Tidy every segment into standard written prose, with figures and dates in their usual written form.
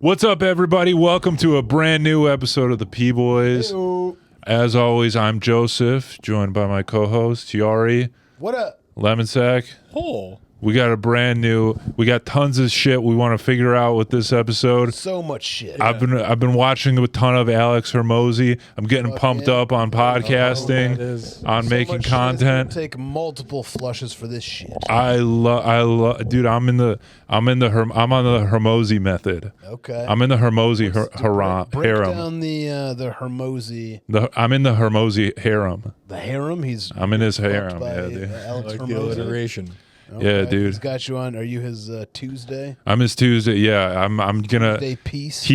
What's up, everybody? Welcome to a brand new episode of the P Boiz. Heyo. As always, I'm Joseph, joined by my co-host Yari, What up? Lemon Sack. Oh. We got tons of shit we want to figure out with this episode. So much shit. I've been watching a ton of Alex Hormozi. I'm getting pumped up on podcasting, on making content. Take multiple flushes for this shit. I love, dude. I'm on the Hormozi Method. Okay. I'm in the Hormozi harem. Break down the Hormozi. I'm in the Hormozi harem. The harem. I'm in his harem. by, Yeah, dude. Alex Like Hormozi. the alliteration. Okay. Yeah, dude. He's got you on. Are you his Tuesday? I'm his Tuesday. Yeah, I'm gonna. Tuesday piece.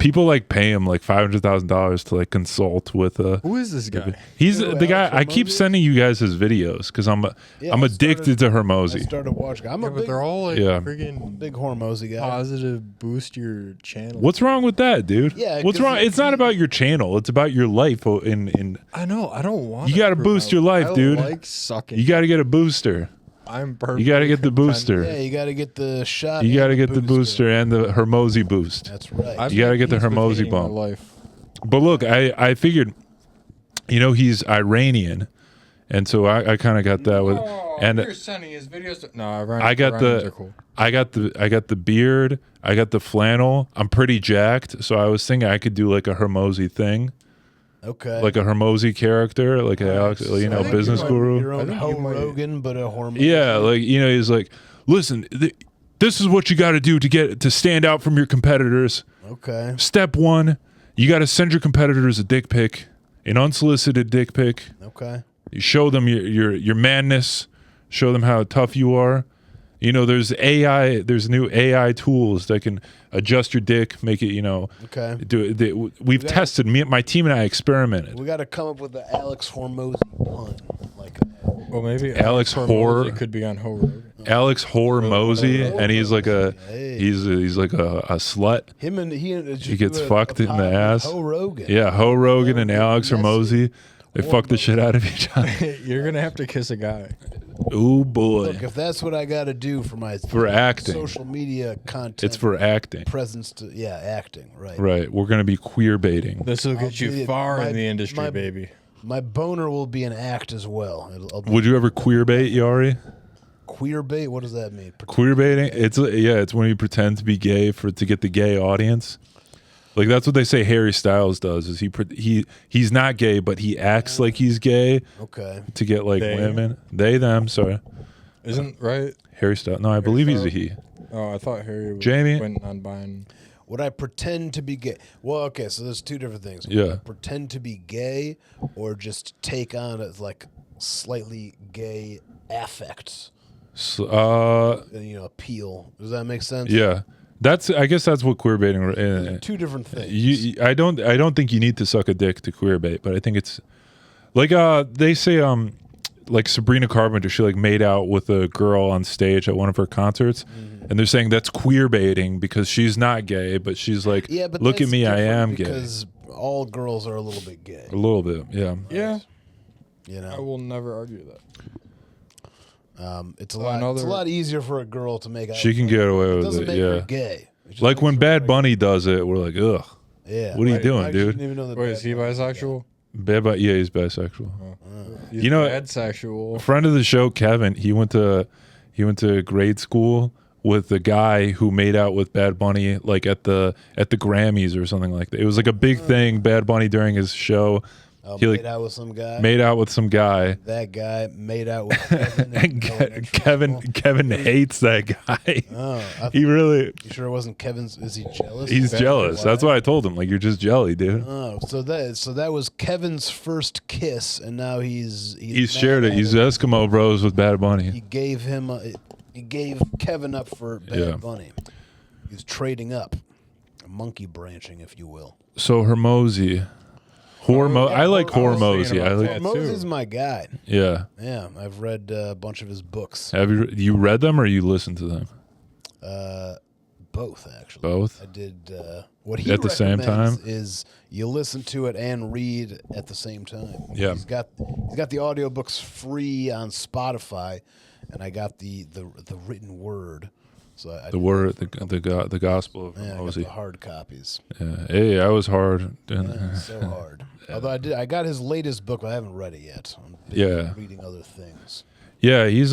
People like pay him like $500,000 to like consult with. Who is this guy? He's You know the guy. Alex I keep Hormozi? sending you guys his videos because I'm addicted to I Hormozi. started watching. I'm Yeah, a but big, they're all like Yeah. freaking big Hormozi guy. positive boost your channel. What's wrong with that, dude? Yeah, What's 'cause wrong? It's not about your channel. It's about your life. I know. I don't want. You gotta boost your life, dude. I like sucking. You got to get a booster. I'm perfect. You got to get the booster. Yeah, you got to get the shot. You and got to get the booster booster. and the Hormozi boost. That's right. I've You gotta been get the peace with Hormozi hating my bump. life. But look, I figured, he's Iranian, and so I kind of got that with, and you're sending his videos. No, I got the cool. I got the beard, I got the flannel. I'm pretty jacked, so I was thinking I could do like a Hormozi thing, Okay. like a Hormozi character, like a Alex, I think business you might- guru. Your I own think Ho you might- Rogan, but a Hormozi. Yeah, like he's like, listen, this is what you got to do to stand out from your competitors. Okay. Step 1, you got to send your competitors a dick pic, an unsolicited dick pic. Okay. You show them your madness, show them how tough you are. There's new AI tools that can adjust your dick, make it, Okay. we've tested, my team and I experimented. We got to come up with the Alex Hormozi pun, like Well, maybe Alex Hormozi Hor- could be on Ho Rogan. Alex Hormozi, and he's like Hey. he's like a slut. him and He gets fucked in the ass. Ho Rogan. Yeah, Ho Rogan and Alex Messy. Hormozi, they fuck the shit out of each other. You're gonna have to kiss a guy. Ooh boy, Look, if that's what I got to do for my acting. social media content, it's for acting. presence to acting, right? Right, we're gonna be queer baiting. This will get be you far my- in the industry, my- baby. My boner will be an act as well. I'll be Would you ever queer bait, Yari? queer bait? What does that mean? Queer baiting? It's when you pretend to be gay to get the gay audience. Like that's what they say Harry Styles does. Is he's not gay, but he acts like he's gay Okay. to get like They. women. They them. Sorry, Isn't right? Harry Styles. No, I believe he's a he. Oh, I thought Harry was Jamie? went on buying. Would I pretend to be gay? Well, okay, so there's two different things. Would Yeah. I pretend to be gay or just take on like slightly gay affects, So, appeal. Does that make sense? yeah. I guess that's what queer baiting. Two different things. I don't think you need to suck a dick to queer bait, but I think it's like they say like Sabrina Carpenter, she like made out with a girl on stage at one of her concerts, and they're saying that's queer baiting because she's not gay, but she's like, Yeah, but look at that's me, I different am gay. because all girls are a little bit gay. A little bit, yeah. Yeah, You I know, will never argue that. it's a So lot. It's a another- lot easier for a girl to make out. She can with. get away It with doesn't it, make her yeah. gay. It just Like makes when her Bad like- Bunny does it, we're like, ugh, Yeah. what are you Wait, doing, I dude? didn't even know that Wait, Bad is he Bunny was gay. bisexual? Bad Bunny, yeah, he's bisexual. He's You know- bad sexual. A friend of the show, Kevin, he went to grade school with the guy who made out with Bad Bunny like at the Grammys or something like that. It was like a big thing. Bad Bunny during his show, he made like out with some guy. made out with some guy. That guy made out with Kevin. And Kevin hates that guy. Oh, He really, you sure it wasn't Kevin's? Is he jealous? he's jealous. That's why I told him, like, you're just jelly, dude. Oh, so that was Kevin's first kiss, and now he's He's mad shared it. at He's him. Eskimo Bros with Bad Bunny. He gave Kevin up for Bad Yeah. Bunny. He's trading up, monkey branching, if you will. So Hormozi, I like Hormozi. I like, that. Moses my guy. yeah. Yeah, I've read a bunch of his books. Have you read them or you listened to them? Both actually. Both? I did. What he At the same recommends time? is you listen to it and read at the same time. Yeah. He's got the audiobooks free on Spotify, and I got the written word. So I The word, the gospel of I got Hormozi. the hard copies. Yeah. Hey, I was hard. Yeah, so hard. Although I got his latest book, but I haven't read it yet. I'm busy Yeah. reading other things. Yeah, he's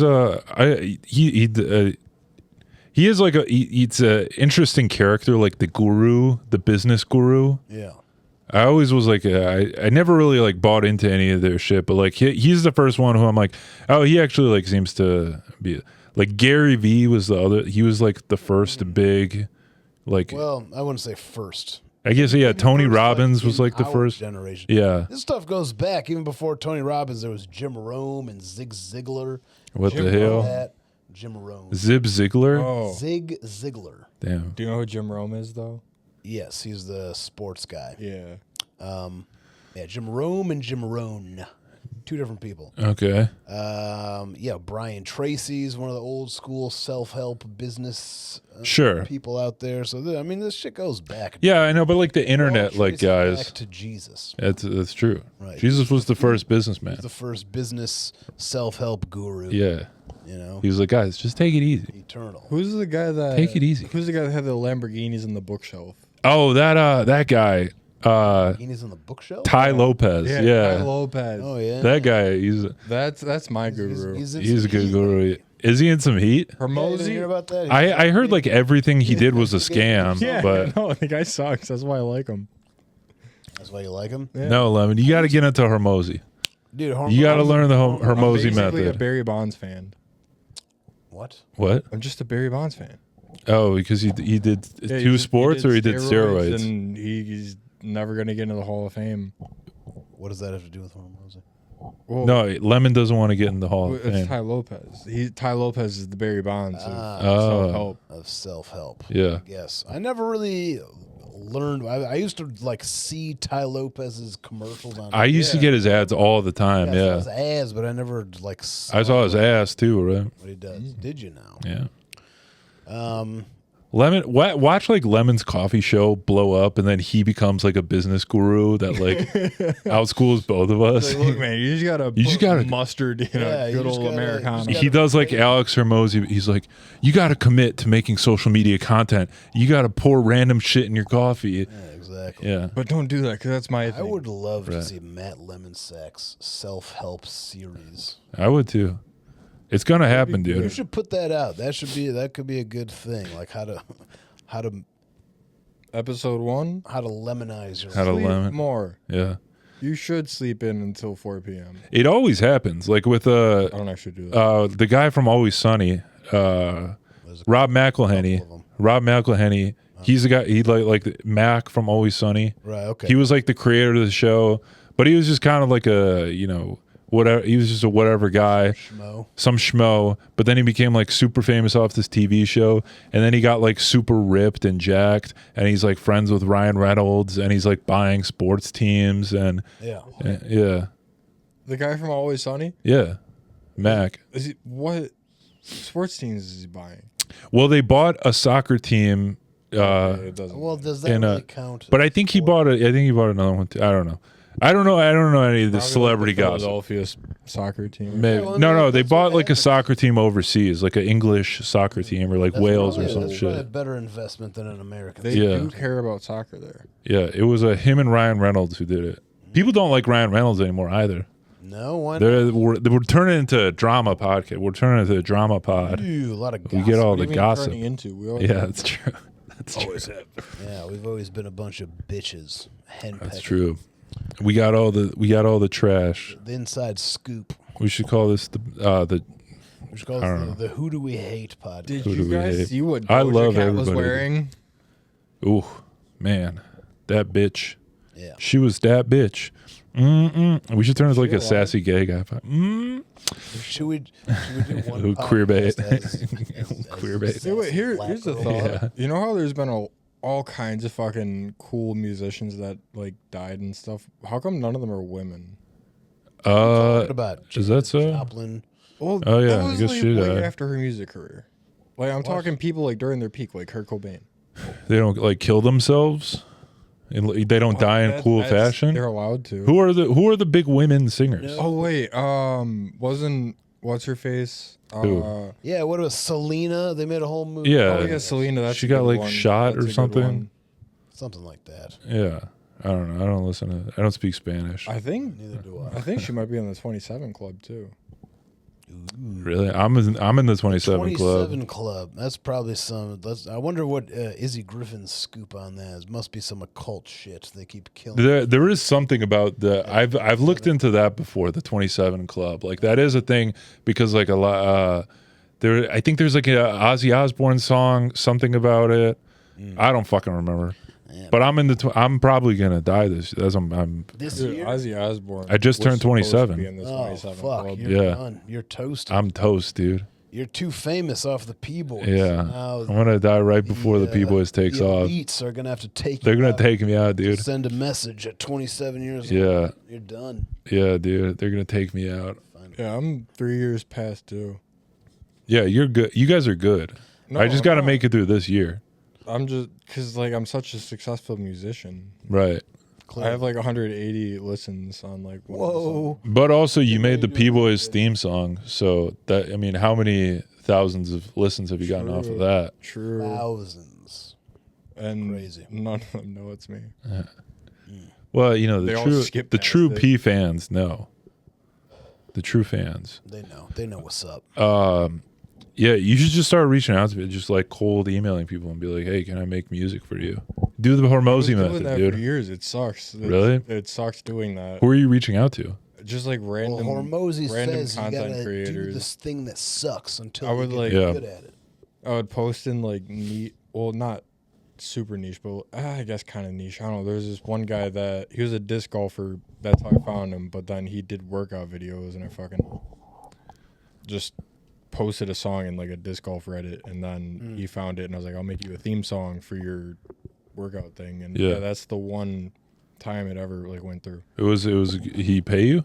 he is like he's a interesting character, like the guru, the business guru. Yeah. I always was like, I never really like bought into any of their shit, but like he's the first one who I'm like, oh, he actually like seems to be like Gary Vee was the other. He was like the first big, like. Well, I wouldn't say first. I guess yeah. Tony First, Robbins was in like the our first. generation. Yeah. This stuff goes back even before Tony Robbins. There was Jim Rome and Zig Ziglar. What Jim the hell? Rome, Jim Rome. Zib Ziglar. Oh, Zig Ziglar. Damn. do you know who Jim Rome is though? Yes, he's the sports guy. Yeah. Yeah, Jim Rome and Jim Rohn. Two different people. Okay. Yeah, Brian Tracy's one of the old school self-help business Sure. people out there. So, I mean, this shit goes back. Yeah, I know, but like the internet, All like traces guys, back to Jesus. that's true. Right. Jesus was the first businessman. He's the first business self-help guru. Yeah. You know, He was like, guys, just take it easy. eternal. Who's the guy that? Take it easy. Who's the guy that had the Lamborghinis in the bookshelf? Oh, that guy, He's on the bookshelf. Ty Lopez. Yeah. Ty Lopez. Oh yeah, That guy, That's my guru. in he's some a good heat guru. lately. Is he in some heat? Yeah, you didn't hear Hormozi. about that? I heard like everything he did was a scam, Yeah, but no, the guy sucks. That's why I like him. That's why you like him, Yeah. no, Lemon, you got to get into Hormozi. dude. You got to learn the I'm Hormozi basically a method. Barry Bonds fan. What? What? I'm just a Barry Bonds fan. Oh, because he did Yeah, two sports or he did steroids? and he's never gonna get into the Hall of Fame. What does that have to do with Hormozi? Well, No, Lemon doesn't want to get in the Hall of it's Fame. Ty Lopez. Ty Lopez is the Barry Bonds of Oh. self-help. Of self-help. Yeah. Yes, I never really learned. I used to like see Ty Lopez's commercials on. I used to get his ads all the time. I saw Yeah. his ads, but I never like. I saw his ass too, right? What he does? Did you know? Yeah. Um, Lemon, watch like Lemon's coffee show blow up, and then he becomes like a business guru that like outschools both of us. Like, look, man, you just gotta just gotta- mustard in Yeah, a you good just old gotta- Americano. you just He does like Alex Hormozi. He's like, you got to commit to making social media content. You got to pour random shit in your coffee. yeah, exactly. Yeah. But don't do that because that's my I thing. would love to Right. see Matt Lemonsack's self-help series. I would too. It's gonna happen, You dude. should put that out. That could be a good thing. Like how to Episode 1. lemonize your How to Sleep lemon. more. Yeah. You should sleep in until 4 p.m. It always happens. Like with I don't actually do that. the guy from Always Sunny, Rob McElhenney. of 'em. Rob McElhenney. He's the guy. He like Mac from Always Sunny. right. Okay. He was like the creator of the show, but he was just kind of like a whatever. He was just a whatever guy, Schmo. some schmo. But then he became like super famous off this TV show, and then he got like super ripped and jacked, and he's like friends with Ryan Reynolds, and he's like buying sports teams, and Yeah. yeah, The guy from Always Sunny? yeah, Mac. Is he what sports teams is he buying? Well, they bought a soccer team. It doesn't. Well, does that And, really count? But I think he bought it. I think he bought another one too. I don't know. I don't know any of the celebrity gossip. Philadelphia soccer team. Maybe. Yeah, well, No, they that's bought what like a happens. soccer team overseas, like an English soccer team or like That's Wales probably- or some that's probably a shit. better investment than an American. They Yeah. do care about soccer there. Yeah, it was him and Ryan Reynolds who did it. People don't like Ryan Reynolds anymore either. No, why not? We're turning into a drama podcast. We're turning into a drama pod. Ooh, a lot of We gossip. get all What do the you mean gossip. turning into? We always Yeah, that's true. That's true. Yeah, we've always been a bunch of bitches. That's Henpecking. true. We got all the trash. The inside scoop. We should call this the We should call I don't it the Who Do We Hate podcast. Did Who you do we hate? guys see what I Doja love Cat was everybody. wearing? ooh man, that bitch. Yeah. She was that bitch. We should turn into like a alive? sassy gay guy. Should we do one Ooh, queer bait. podcast as Queer bait. See, wait, here's black the girl? thought. Yeah. You know how there's been all kinds of fucking cool musicians that like died and stuff. How come none of them are women? What about is that so? Joplin? Well, Oh, yeah, that I was, guess like, she way died. after her music career. Like I'm talking people like during their peak, like Kurt Cobain. They don't like kill themselves. And they don't die in That- cool that's- fashion. They're allowed to. Who are the big women singers? Oh wait, wasn't what's her face? Who? Yeah, what was Selena? They made a whole movie. Yeah. Oh, yeah, Selena. That's She a got, good like, one. shot That's or a good something. one. Something like that. Yeah. I don't know. I don't listen to. I don't speak Spanish. I think. Neither do I. I think she might be on the 27 Club too. Really? I'm in the 27 club. 27 Club. That's probably some. I wonder what Izzy Griffin's scoop on that is. Must be some occult shit. They keep killing. There is something about the. I've looked into that before. The 27 club, like that is a thing because like a lot. There, I think there's like a Ozzy Osbourne song, something about it. I don't fucking remember. Yeah. But I'm in the. I'm probably gonna die this. As I'm This Dude, year. Ozzy Osbourne. I just was turned supposed to 27. be in the Oh 27 fuck! Club. You're Yeah. done. You're toasted. I'm toast, dude. You're too famous off the P Boiz. Yeah, Now I'm gonna die right before the P Boiz takes the off. elites are gonna have to take. They're you gonna out. take me out, dude. Send a message at 27 years Yeah. old. You're done. Yeah, dude. They're gonna take me out. Yeah, I'm 3 years past due. Yeah, you're good. You guys are good. No, I just I'm got to not. make it through this year. I'm just because like I'm such a successful musician. Right. I have like 180 listens on like. one of the songs. Whoa. But also, you made the you P doing Boiz good. theme song, so that I mean, how many thousands of listens have you gotten off of True. that? True. Thousands. And Crazy. none of them know it's me. Well, you know, They all the skip true past it. P fans know. The true fans. They know. They know what's up. Yeah, you should just start reaching out to me, just like cold emailing people and be like, "Hey, can I make music for you?" Do the I was Hormozi doing method, that dude. for years. It sucks. Really? It sucks doing that. Who are you reaching out to? Just like random, Well, Hormozi random says you content gotta do creators. this thing that sucks until I you would, get like- Yeah. good at it. I would post in like neat, well, not super niche, but I guess kind of niche. I don't know. There's this one guy that he was a disc golfer. That's how I found him. But then he did workout videos, and I fucking just posted a song in like a disc golf Reddit, and then he found it, and I was like, I'll make you a theme song for your workout thing. And Yeah. yeah, that's the one time it ever like went through. It was. He pay you?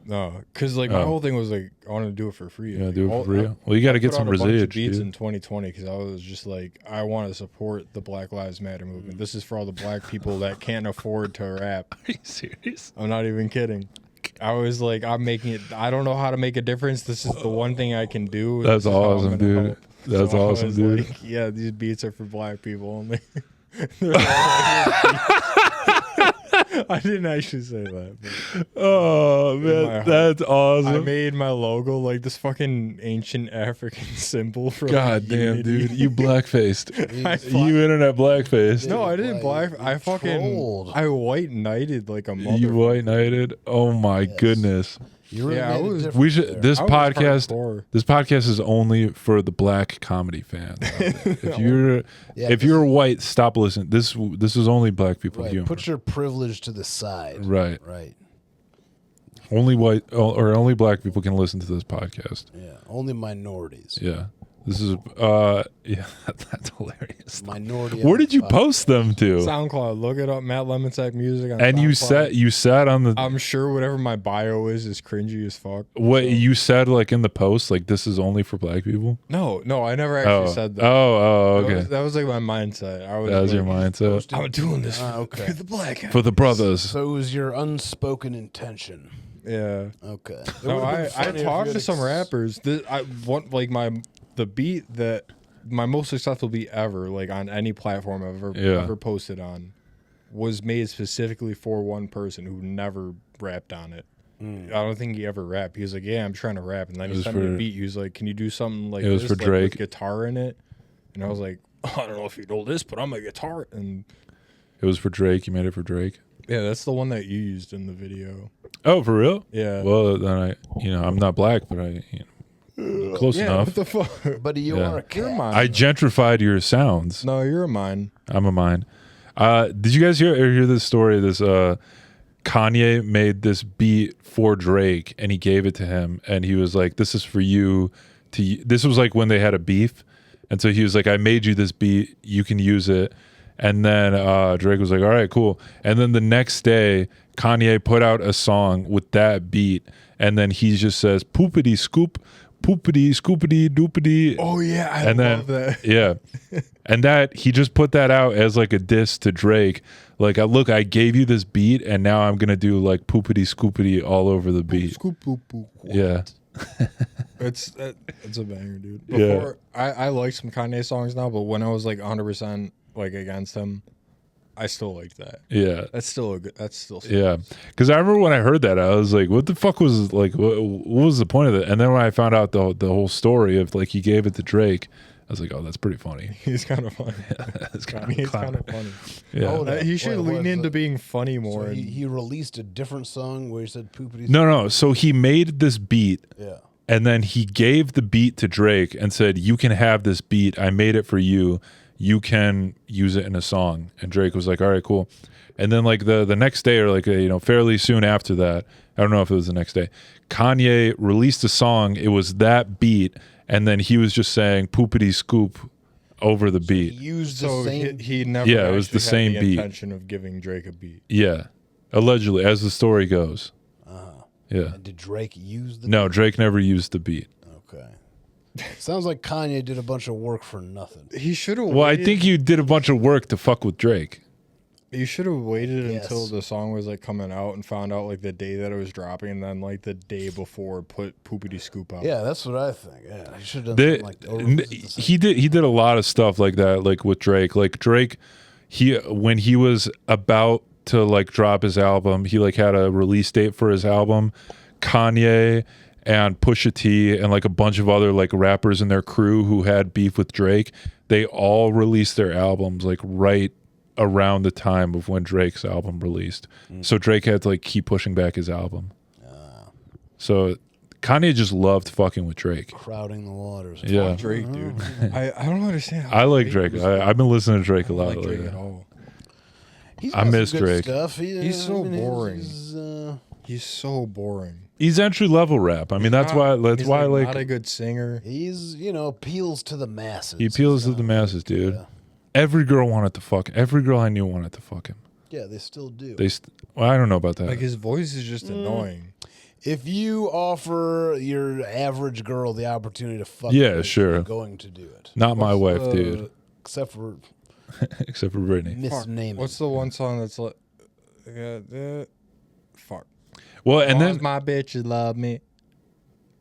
No, because like my Oh. whole thing was like I wanted to do it for free. Yeah, Like, do it all- for real. Well, you got to I get put some out a bunch of residuals, beats dude. in 2020 because I was just like, I want to support the Black Lives Matter movement. This is for all the black people that can't afford to rap. Are you serious? I'm not even kidding. I was like, I'm making it. I don't know how to make a difference. This is the one thing I can do. That's This is how I'm awesome, gonna dude. help. That's So I awesome, was dude. like, yeah, these beats are for black people only. They're all like, I didn't actually say that. But Oh my man, heart. that's I awesome. made my logo like this fucking ancient African symbol for God damn, unity. dude, you blackfaced. I You internet blackfaced. No, I didn't Like, black. I you fucking trolled. I white knighted like a mother. You white knighted. Oh my Yes. goodness. You really Yeah, I made a was- difference We should. there. This I was podcast. hardcore. This podcast is only for the black comedy fans. out there. If you're Yeah, if you're white, stop listening. This is only black people right. humor. Put your privilege to the side. Right. Right. Only white or only black people can listen to this podcast. Yeah. Only minorities. Yeah. This is yeah, that's hilarious. Minority. Where did you post them to? SoundCloud. Look it up, Matt Lemonsack Music. On And SoundCloud. you sat on the I'm sure whatever my bio is cringy as fuck. what you said like in the post like this is only for black people. No, I never actually said that. Oh, That okay. was, that was like my mindset. I was That was your like, mindset I'm doing this okay. for the black guys. for the brothers. So it was your unspoken intention. Yeah. Okay. It No, would've been I funny if talked you to had some rappers. I want like the beat that my most successful beat ever, like on any platform I've ever posted on, was made specifically for one person who never rapped on it. I don't think he ever rapped. He was like, "Yeah, I'm trying to rap," and then he was sent me a for- beat. He was like, "Can you do something like It was this, for like, Drake. with guitar in it?" And I was like, oh, "I don't know if you know this, but I'm a guitar." And It was for Drake. You made it for Drake. yeah, that's the one that you used in the video. Oh, for real? Yeah. Well, then I'm not black, but close yeah. enough. What the fuck? But you Yeah. are a You're cat. mine. I gentrified your sounds. No, you're a mine. I'm a mine. Did you guys hear this story? This Kanye made this beat for Drake, and he gave it to him, and he was like, "This is for you." This was like when they had a beef, and so he was like, "I made you this beat. You can use it." And then Drake was like, "All right, cool." And then the next day, Kanye put out a song with that beat, and then he just says, "Poopity scoop, poopity scoopity doopity." Oh yeah, I And then love that. yeah, and that he just put that out as like a diss to Drake. Like, look, I gave you this beat, and now I'm gonna do like poopity scoopity all over the beat. Scoop, boop, boop. Yeah, It's a banger, dude. Yeah. Before I like some Kanye songs now, but when I was like 100% like against him, I still liked that. Yeah. That's still a good. That's still. Yeah, because I remember when I heard that, I was like, "What the fuck was like? What was the point of it?" And then when I found out the whole story of like he gave it to Drake, I was like, "Oh, that's pretty funny." He's kind of funny. That's He's kind of funny. Yeah. Oh, no. He should Wait, lean into being funny more. So and- he released a different song where he said poopity. No. So he made this beat, Yeah. and then he gave the beat to Drake and said, "You can have this beat. I made it for you. You can use it in a song." And Drake was like, "All right, cool." And then like the next day, or like fairly soon after that, I don't know if it was the next day, Kanye released a song. It was that beat, and then he was just saying "poopity scoop" over the beat. He used the so same. he never. Yeah, it was the actually same had beat. Intention of giving Drake a beat. Yeah, allegedly, as the story goes. Yeah. And did Drake use the? No, Drake never used the beat. Okay. Sounds like Kanye did a bunch of work for nothing. He should have. Well, I think you did a bunch of work to fuck with Drake. You should have waited Yes. until the song was like coming out and found out like the day that it was dropping, and then like the day before put Poopity Scoop out. Yeah, that's what I think. Yeah, he should have done something like revisit the He did a lot of stuff like that, like with Drake. Like Drake, when he was about to like drop his album, he like had a release date for his album. Kanye and Pusha T and like a bunch of other like rappers in their crew who had beef with Drake, they all released their albums like right around the time of when Drake's album released. So Drake had to like keep pushing back his album. So Kanye just loved fucking with Drake. crowding the waters. Yeah. Drake, dude. I don't understand. I like Drake. I've been listening to Drake a I don't lot like Drake lately. at all. He's I got miss some good Drake. Stuff. He's so boring. He's, He's so boring. He's entry level rap. I mean, that's why. That's He's why not like a good singer. he's appeals to the masses. he appeals to He's the not- masses, dude. Yeah. Every girl wanted to fuck. Every girl I knew wanted to fuck him. Yeah, they still do. Well, I don't know about that. Like his voice is just annoying. If you offer your average girl the opportunity to fuck, Yeah, you, sure. you're going to do it. Not my wife, the- dude. Except for Except for Britney. misnaming. What's the one song that's like? Fuck. Well, and Long as then my bitches love me.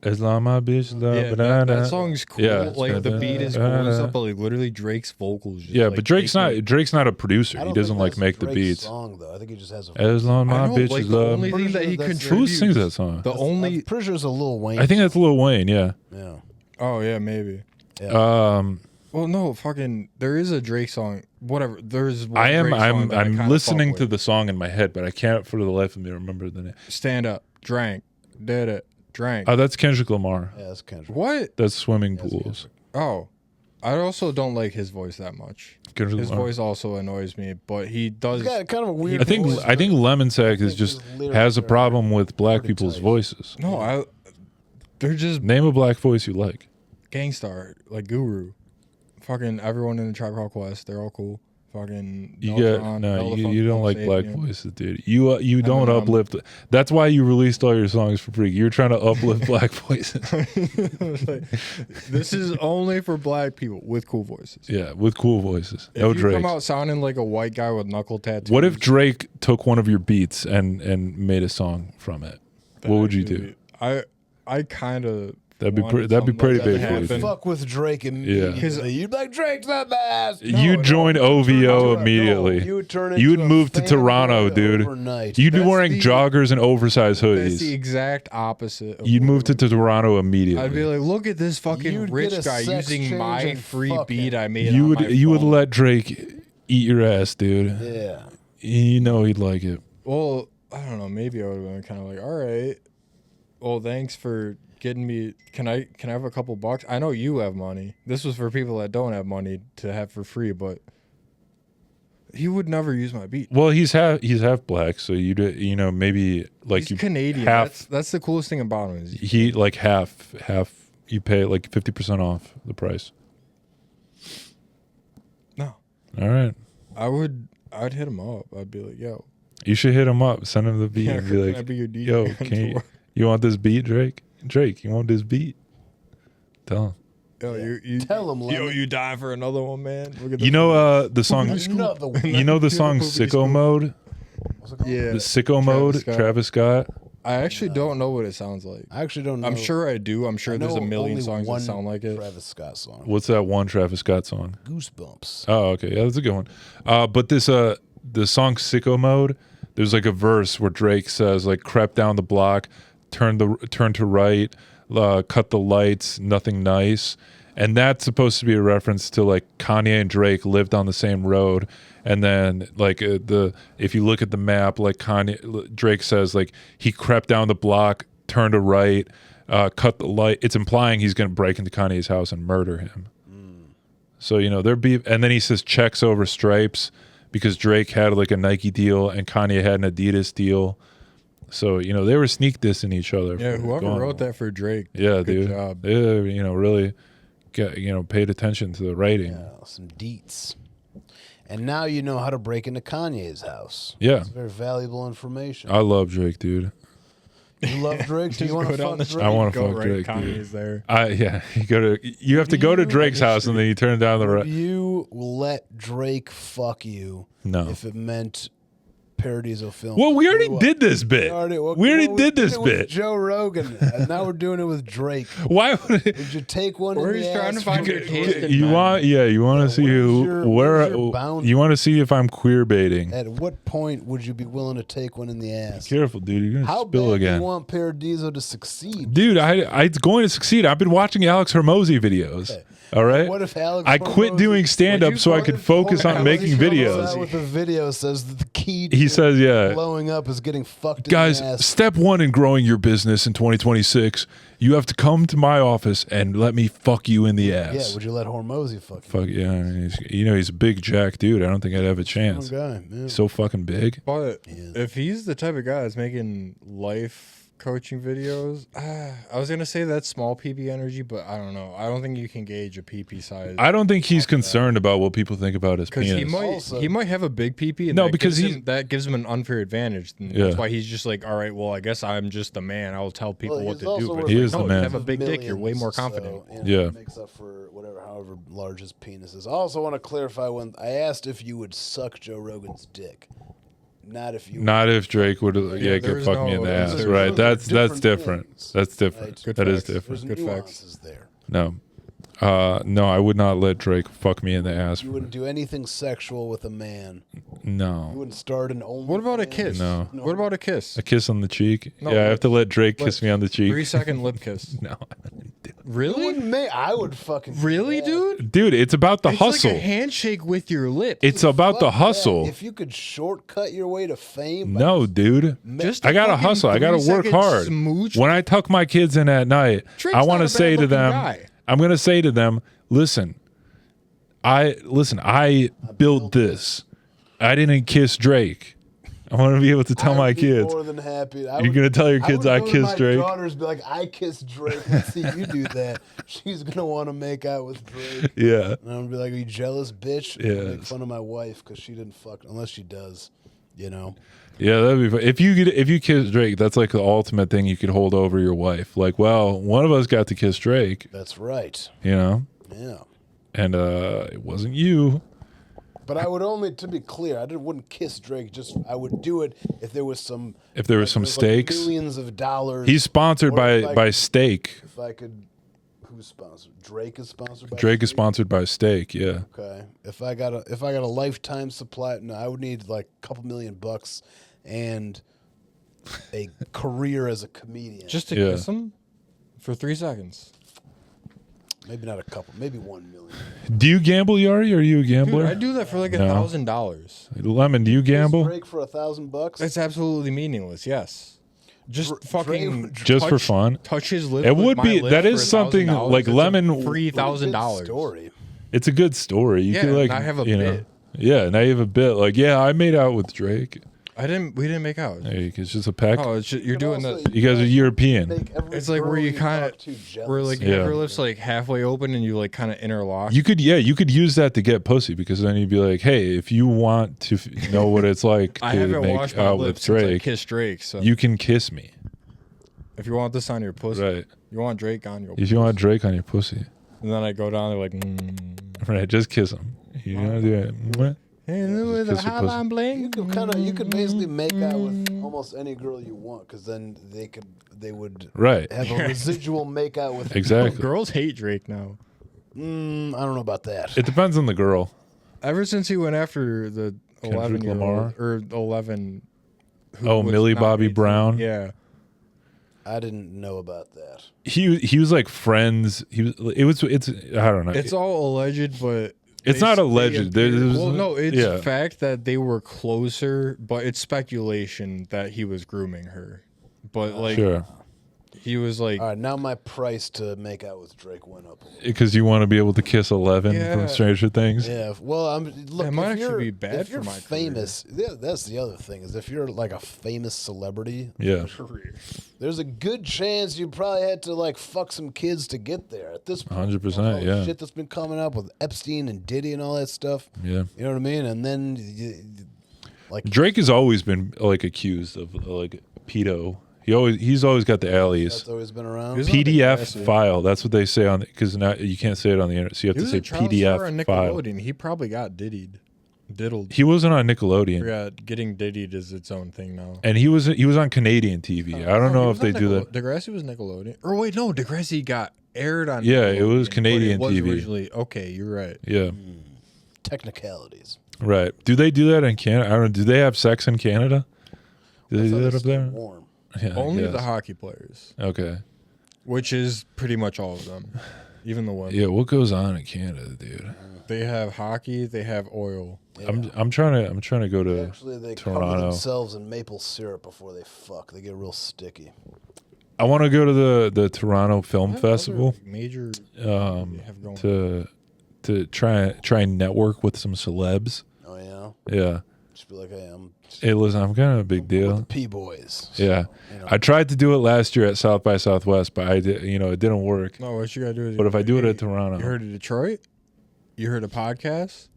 as long my bitch love, Yeah, that song's cool. Yeah, like the beat is cool and stuff, but like literally Drake's vocals. Just, Yeah, like, but Drake's make me- not a producer. I He don't doesn't think like that's make the Drake's beats. Song though, I think he just has a. As long I my know, bitches like, the love. only thing that he Pretty sure Who contributes. sings that song? The only. I'm pretty sure it's a Lil Wayne. I think that's Lil Wayne. Yeah. Yeah. Oh yeah, maybe. Well, no, fucking. There is a Drake song. Whatever. There's. One Drake song that I kinda I'm listening fuck to with. the song in my head, but I can't for the life of me remember the name. Stand up, drank, did it, drank. Oh, that's Kendrick Lamar. Yeah, that's Kendrick. What? That's Swimming Pools. Oh, I also don't like his voice that much. Kendrick His Lamar. voice also annoys me, but he does. He's got kind of a weird. I think voice, I think Lemon Sack is think just his lyrics has a are problem with black pretty people's tight. voices. No, they're just Name a black voice you like. Gangstar, like Guru. Fucking everyone in the Tribe Called Quest, they're all cool. Fucking You Deltron, get no, Elephant, you don't like Save black Me. voices, dude. You don't Eminem. uplift. That's why you released all your songs for free. You're trying to uplift black voices. Like, this is only for black people with cool voices. Yeah, with cool voices. If No you Drake. come out sounding like a white guy with knuckle tattoos, What if Drake took one of your beats and made a song from it? then What would you actually- do? I kind of That'd be pretty big for you. You'd fuck with Drake immediately. You'd be like, Drake's the best. You'd join OVO immediately. You would turn You would into a move to Toronto, fanboy dude. overnight. You'd be That's wearing the- joggers and oversized That's the hoodies. exact opposite. Of You'd what move I to would do. Toronto immediately. I'd be like, look at this fucking You'd rich get a guy sex using change my and free fuck beat him. I made. you on would my you would phone. let Drake eat your ass, dude. Yeah. You know he'd like it. Well, I don't know. Maybe I would have been kind of like, all right. Well, thanks for getting me. Can I have a couple bucks? I know you have money. This was for people that don't have money to have for free, but he would never use my beat. Well, he's half black, so you know maybe like He's Canadian. half That's the coolest thing about him is he like half you pay like 50% off the price. no. All right. I'd hit him up. I'd be like, yo, You should hit him up, send him the beat, yeah, and be can I like, be your DJ "Yo, on can you, tour?" you want this beat, Drake? Drake, you want this beat?" Tell him. Yo, you Tell him, yo, Lemon. you dying for another one, man? Look at You this know the song. Another one. You know the song Poopity "Sicko Scoop. Mode." Yeah. The "Sicko Mode," Scott. Travis Scott. I actually don't know what it sounds like. I actually don't know. I'm sure I do. I'm sure I there's a know million only songs that one sound like it. Travis Scott song. What's that one Travis Scott song? Goosebumps. Oh, okay. Yeah, that's a good one. But this the song Sicko Mode, there's like a verse where Drake says like crept down the block, turn to right, cut the lights, nothing nice. And that's supposed to be a reference to like Kanye and Drake lived on the same road. And then like if you look at the map, like Drake says like he crept down the block, turned to right, cut the light. It's implying he's going to break into Kanye's house and murder him. So, you know, and then he says checks over stripes because Drake had like a Nike deal and Kanye had an Adidas deal. So, you know, they were sneak dissing each other. Yeah, whoever wrote that for Drake. Yeah, good dude. job. Yeah, you know, really paid attention to the writing. Yeah, some deets. And now you know how to break into Kanye's house. Yeah. It's very valuable information. I love Drake, dude. You love Drake? Do you want to fuck Drake? I want to Go fuck right, Drake, Kanye's dude. there. Yeah, you have to go to Drake's house and then you turn down the right. You let Drake fuck you No. if it meant Paradizo film. Well, we already did this bit. We already did this bit. Joe Rogan, and now we're doing it with Drake. Why would it? Would you take one? Or in he's the trying to ass find for- your taste. You want to see where's your boundary? you want to see if I'm queer baiting. At what point would you be willing to take one in the ass? Careful, dude. You're gonna How spill bad do again. you want Paradizo to succeed? Dude, it's going to succeed. I've been watching Alex Hormozi videos. Okay. All right. What if Alex I quit Hormozi- doing stand up so I could focus on making Alex comes videos. out with a video says that the key to He says, yeah. blowing up is getting fucked Guys, in the ass. step one in growing your business in 2026, you have to come to my office and let me fuck you in the ass. Yeah, would you let Hormozi fuck you? Fuck yeah. He's a big jack dude. I don't think I'd have a chance. Strong guy, yeah. He's so fucking big. But if he's the type of guy that's making life coaching videos, I was gonna say that's small PP energy, but I don't know. I don't think you can gauge a PP size. I don't think he's concerned about what people think about his Because penis. he might have a big PP. And No, that because that gives him an unfair advantage. And Yeah. That's why he's just like, all right, well, I guess I'm just the man. I will tell people Well, what he's to do. also But worth He it's is like, the no, man. you have a big dick. You're way more Millions, confident. so, Yeah. It makes up for however large his penis is. I also want to clarify when I asked if you would suck Joe Rogan's dick. Not if you. Not if Drake would get there's fucked me in the no- ass. those are Right. That's different different. things. That's different. Right. Good That is facts. different. There's Good facts. nuances there. No. No, I would not let Drake fuck me in the ass. You wouldn't do anything sexual with a man. You No. wouldn't start an only. What about a kiss? No. What about a kiss? A kiss on the cheek? No, Yeah, I have to let Drake kiss Let's- me on the cheek. 3-second lip kiss. No. Really? I would fucking. do Really, that. dude? Dude, it's about the It's hustle. like a handshake with your lips. It's about the Fuck that. hustle. If you could shortcut your way to fame. by No, dude. just I gotta fucking hustle. I gotta work 3-second hard. Smooch. When I tuck my kids in at night, Drake's I not want a to say to bad-looking them, guy. I'm going to say to them, listen, I built this. I didn't kiss Drake. I want to be able to tell my I'd be kids. More than happy. You're gonna tell your kids I kissed Drake? My daughters be like, I kissed Drake. Let's see you do that. She's gonna want to make out with Drake. Yeah. And I'm gonna be like, are you jealous, bitch? Yes. Make fun of my wife because she didn't fuck. Unless she does, you know. Yeah, that'd be fun. If you kiss Drake, that's like the ultimate thing you could hold over your wife. Like, well, one of us got to kiss Drake, That's right. you know? Yeah. And it wasn't you. But I would only, to be clear, wouldn't kiss Drake. Just I would do it if there was some. If there was some like stakes. millions of dollars. He's sponsored Or if I by could- Steak. If I could, who's sponsored? Drake is sponsored by. Drake is Steak? sponsored by Steak, yeah. Okay. If I got a lifetime supply, no, I would need like a couple $1,000,000 and a career as a comedian. Just to Yeah. kiss him for 3 seconds. Maybe not a couple, maybe 1,000,000. Do you gamble, Yari? Are you a gambler? Dude, I do that for like No. $1,000. Lemon, do you gamble? Drake for $1,000. It's absolutely meaningless. Yes. Just fucking Just for fun? Touch his lips. It with would my be- lips that for is something $1,000. like It's a Lemon- $3,000. Story. It's a good story. You Yeah, could like and I have a you know, bit. Yeah, now you have a bit. Like, yeah, I made out with Drake. We didn't make out. Hey, it's just a peck. Oh, it's just, you're doing that. You guys are European. Make every It's like girl where you talk kind to of, jealous. where like Yeah. your lips like halfway open and you like kind of interlock. You could use that to get pussy because then you'd be like, hey, if you want to know what it's like I to haven't make washed my out with lips since I Drake, kissed Drake. So you can kiss me. if you want this on your pussy, Right. you want Drake on your If pussy. you want Drake on your pussy, And then I go down there like, right, just kiss him. You know, do it. And with a kiss her pussy. hotline bling. You could basically make out with almost any girl you want, because then they would Right. have a residual make out with. Exactly. Girls hate Drake now. I don't know about that. It depends on the girl. Ever since he went after the Kendrick 11-year-old Lamar? or 11. who Oh, was Millie not Bobby 18. Brown? Yeah. I didn't know about that. He was like friends. It's I don't know. It's all alleged, but It's not alleged. There's- Well, no, it's yeah. fact that they were closer, but it's speculation that he was grooming her. But like, Sure. he was like, All right, now my price to make out with Drake went up a little. Because you want to be able to kiss 11 Yeah. from Stranger Things. Yeah, well, look. It might if actually you're- be bad if you're for my famous. Yeah, that's the other thing is if you're like a famous celebrity, Yeah. there's a good chance you probably had to like fuck some kids to get there. At this point, 100%, all the yeah. shit that's been coming up with Epstein and Diddy and all that stuff. Yeah. You know what I mean? And then, like, Drake has always been like accused of like pedo. He's always got the alleys. that's always been around. He's- PDF file. That's what they say on because now you can't say it on the internet. So you have he to was say a child star on PDF file. Nickelodeon. He probably got diddled. He wasn't on Nickelodeon, Yeah, getting diddied is its own thing now. and he was on Canadian TV. I don't know if they do that. Degrassi was Nickelodeon. Or wait, no, Degrassi got aired on. Yeah, it was Nickelodeon, Canadian but it was TV. Originally, okay, you're right. Yeah, Technicalities. right. Do they do that in Canada? I don't know. Do they have sex in Canada? Do they do that up there? Warm. Yeah, I Only the guess. hockey players, Okay. which is pretty much all of them, even the women. Yeah, what goes on in Canada, dude? They have hockey. They have oil. Yeah. I'm trying to go to Actually, they cover Toronto. themselves in maple syrup before they fuck. They get real sticky. I want to go to the Toronto Film What Festival other major they have going. to try and network with some celebs. Oh yeah. Yeah. Just be like, hey, I'm Hey, listen, I'm kind of a big with deal. the P Boiz. Yeah. You know. I tried to do it last year at South by Southwest, but it didn't work. No, what you gotta do is. But if I do it at you Toronto, heard of Detroit? You heard of podcast?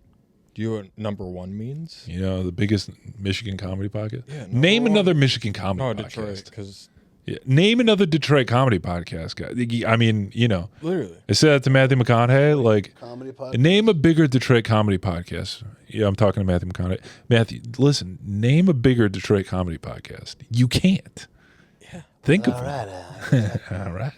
Do you know what number one means? the biggest Michigan comedy podcast. Yeah, Name number one. another Michigan comedy No, podcast. Detroit, because Yeah. Name another Detroit comedy podcast, guy. I mean, literally. I said that to Matthew McConaughey. Like, Comedy podcast. name a bigger Detroit comedy podcast. Yeah, I'm talking to Matthew McConaughey. Matthew, listen, name a bigger Detroit comedy podcast. You can't. Yeah. Think of All one. right. All right.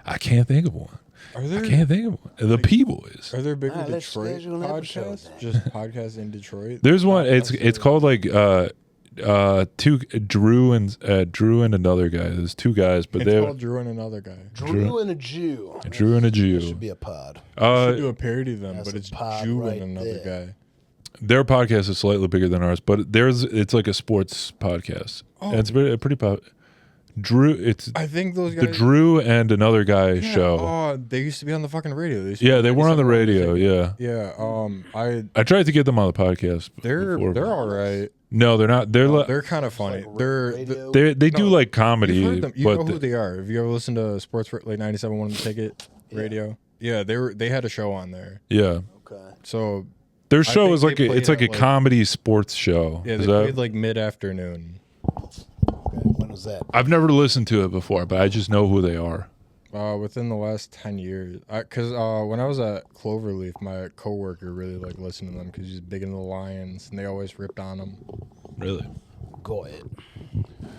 I can't think of one. Are there I can't think of one. The P Boys. are there bigger Alright, let's Detroit schedule an episode podcasts? then. Just podcasts in Detroit. There's one. It's Podcasts called like two Drew and another guy. There's two guys, but It's they're called Drew and another guy. Drew and a Jew. Drew and a That Jew. should be a pod. We should do Uh, a parody of them, That's but a it's pod Jew right and another there. guy. their podcast is slightly bigger than ours, but it's like a sports podcast. Oh. And it's pretty Drew. It's I think those guys. the Drew and another guy yeah, show. Oh, they used to be on the fucking radio. Yeah, they were on the radio. Yeah, Yeah. I tried to get them on the podcast. They're before. all right. No, they're not. They're kind of funny. Like They're radio. They do No, like comedy, You've heard them. You but know who they are. Have you ever listened to Sports like 97.1 The Ticket radio? Yeah, they had a show on there. yeah, Okay. So their show think is like they it's played like a at, like- comedy sports show. yeah, Is they that- played like mid-afternoon. Okay. When was that? I've never listened to it before, but I just know who they are. Within the last 10 years. Because when I was at Cloverleaf, my coworker really liked listening to them because he's big into the Lions, and they always ripped on them. Really? Go ahead.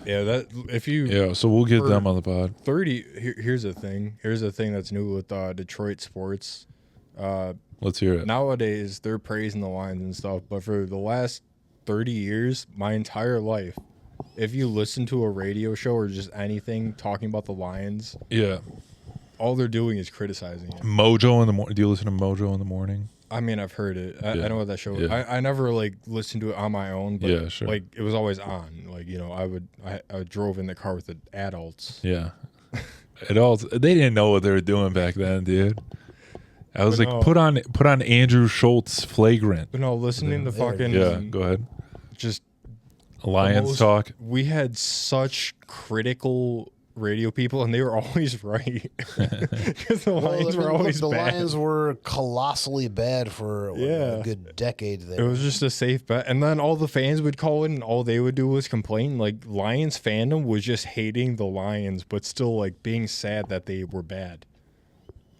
Yeah, that if you Yeah. So we'll get For- them on the pod. 30. Here's the thing. Here's the thing that's new with Detroit sports. Let's hear it. Nowadays, they're praising the Lions and stuff, but for the last 30 years, my entire life, if you listen to a radio show or just anything talking about the Lions, Yeah. all they're doing is criticizing it. Mojo in the morning. Do you listen to Mojo in the morning? I mean, I've heard it. I Yeah. know what that show. Yeah. I never like listened to it on my own, but Yeah, sure. like it was always on. Like I drove in the car with the adults. Yeah. It all. They didn't know what they were doing back then, dude. I was But like, no. put on Andrew Schultz Flagrant. But no, listening to There it fucking Yeah. Go ahead. just Alliance most- talk. We had such critical radio people, and they were always right. Because the Lions were always the bad. Lions were colossally bad for Yeah. a good decade It there. was just a safe bet. And then all the fans would call in, and all they would do was complain. Like, Lions fandom was just hating the Lions, but still, like, being sad that they were bad.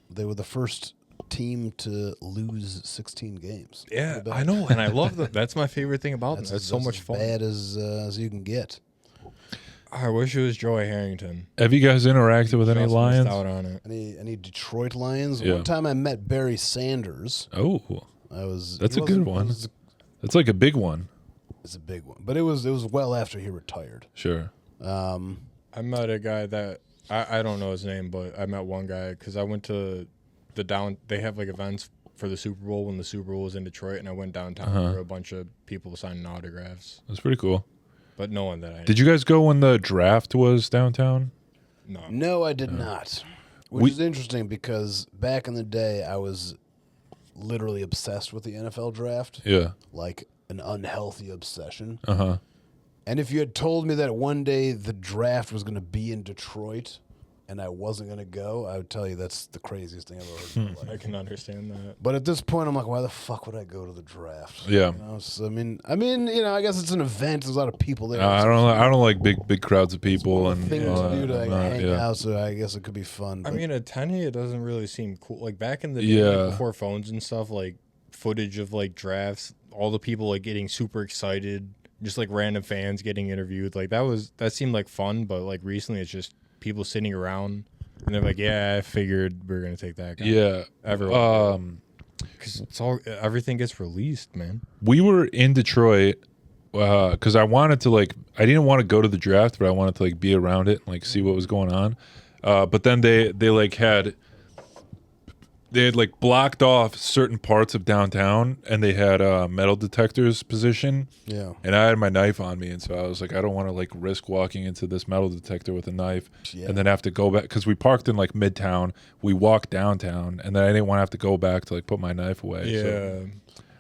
They were the first team to lose 16 games. Yeah, Pretty bad. I know, and I love that. That's my favorite thing about them. That's so that's much as fun. bad as you can get. I wish it was Joey Harrington. Have you guys interacted with any Just Lions? missed out on it. Any Detroit Lions? Yeah. One time I met Barry Sanders. Oh, That's a good one. That's like a big one. It's a big one, but it was well after he retired. Sure. I met a guy that I don't know his name, but I met one guy because I went to they have like events for the Super Bowl when the Super Bowl was in Detroit, and I went downtown for a bunch of people signing autographs. That's pretty cool. But no one that I Did you guys go when the draft was downtown? No, I did not. Which is interesting because back in the day, I was literally obsessed with the NFL draft. Yeah. Like an unhealthy obsession. Uh-huh. And if you had told me that one day the draft was going to be in Detroit and I wasn't going to go, I would tell you that's the craziest thing I've ever heard in my life. I can understand that. But at this point, I'm like, why the fuck would I go to the draft? Yeah. You know, so, I mean, I guess it's an event. There's a lot of people there. I don't like big crowds of people and thing all to do that. to hang yeah. out. So I guess it could be fun. I but- mean, at 10, it doesn't really seem cool. Like back in the day, Yeah. like, before phones and stuff, like footage of like drafts, all the people like getting super excited, just like random fans getting interviewed. Like that seemed like fun, but like recently it's just people sitting around and they're like, yeah, I figured we are gonna take that guy. Yeah. Everyone. Because everything gets released, man. We were in Detroit because I wanted to I didn't want to go to the draft, but I wanted to be around it and see what was going on. But then they had blocked off certain parts of downtown, and they had metal detectors position. Yeah. And I had my knife on me, and so I was like, I don't want to risk walking into this metal detector with a knife, and then have to go back because we parked in Midtown. We walked downtown, and then I didn't want to have to go back to put my knife away. Yeah.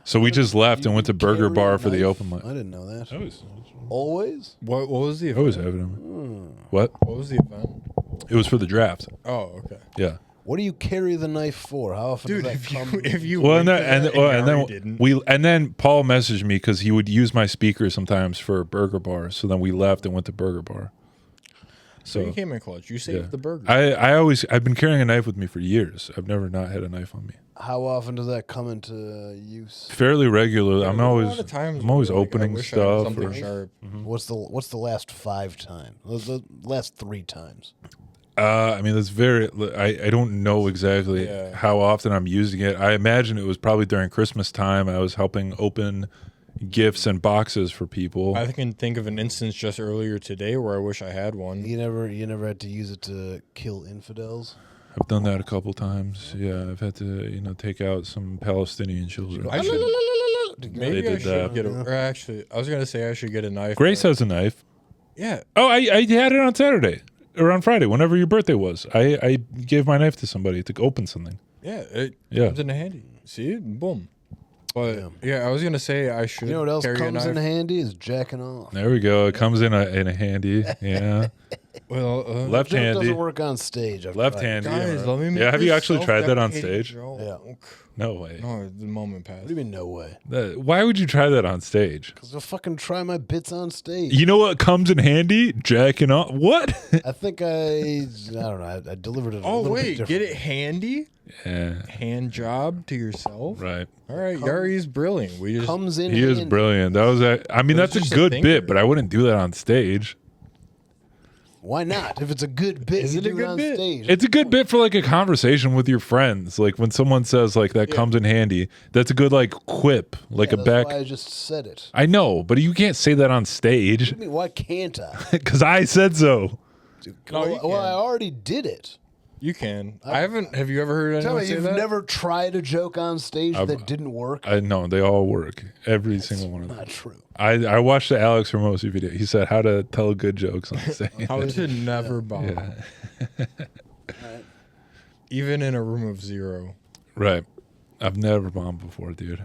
So we just left and went to Burger Carry a Bar for the knife? open mic. I didn't know that. Always Always? What was the event? always having them. What? What was the event? It was for the draft. Oh, okay. Yeah. What do you carry the knife for? How often Dude, does that come? if you Well, and went then to that Gary didn't. and then Paul messaged me because he would use my speaker sometimes for Burger Bar. So then we left and went to Burger Bar. So you came in clutch. You saved yeah. the burger. I've been carrying a knife with me for years. I've never not had a knife on me. How often does that come into use? Fairly regular. I'm There's a always lot of times I'm always where, opening I wish I had stuff. something or- sharp. What's the last 5 times? The last 3 times? I mean, that's very. I don't know exactly Yeah. how often I'm using it. I imagine it was probably during Christmas time. I was helping open gifts and boxes for people. I can think of an instance just earlier today where I wish I had one. You never had to use it to kill infidels? I've done that a couple times. Yeah, I've had to take out some Palestinian children. I should, maybe They I did should that. get a. Or actually, I was gonna say I should get a knife. Grace but- has a knife. Yeah. Oh, I had it on Saturday or on Friday, whenever your birthday was. I gave my knife to somebody to open something. Yeah. It Yeah. comes in handy. See, boom. But yeah, I was gonna say I should. You know what else carry a comes in knife. handy is jacking off. There we go. It comes in a handy. Yeah, Well, left Joke handy. doesn't work on stage. I've Left tried. handy. guys, let me make Yeah, have you this actually tried that on self-deprecating stage? joke. Yeah. No way. No, the moment passed. What do you mean, no way? Why would you try that on stage? Because I'll fucking try my bits on stage. You know what comes in handy? Jacking off. What? I think I don't know. I delivered it. A Oh little wait, bit get different. it handy? Yeah. Hand job to yourself? Right. All right, Yari's brilliant. We just Comes in. He is handy. brilliant. That was. I mean, But that's it's a just a good thinker. bit, but I wouldn't do that on stage. Why not? If it's a good bit, Is you it a do good on bit? stage. It's a good bit for a conversation with your friends. When someone says that comes in handy, that's a good quip, Yeah, a that's back. why I just said it. I know, but you can't say that on stage I mean, why can't I? because I said so. No, you well, I can. already did it. You can. I haven't. Have you ever heard Tell anyone me, say you've that? never tried a joke on stage that didn't work? I know they all work. Every single one of them. Not true. I watched the Alex Hormozi video. He said how to tell good jokes on stage. How to never bomb, Yeah. even in a room of 0. Right. I've never bombed before, dude.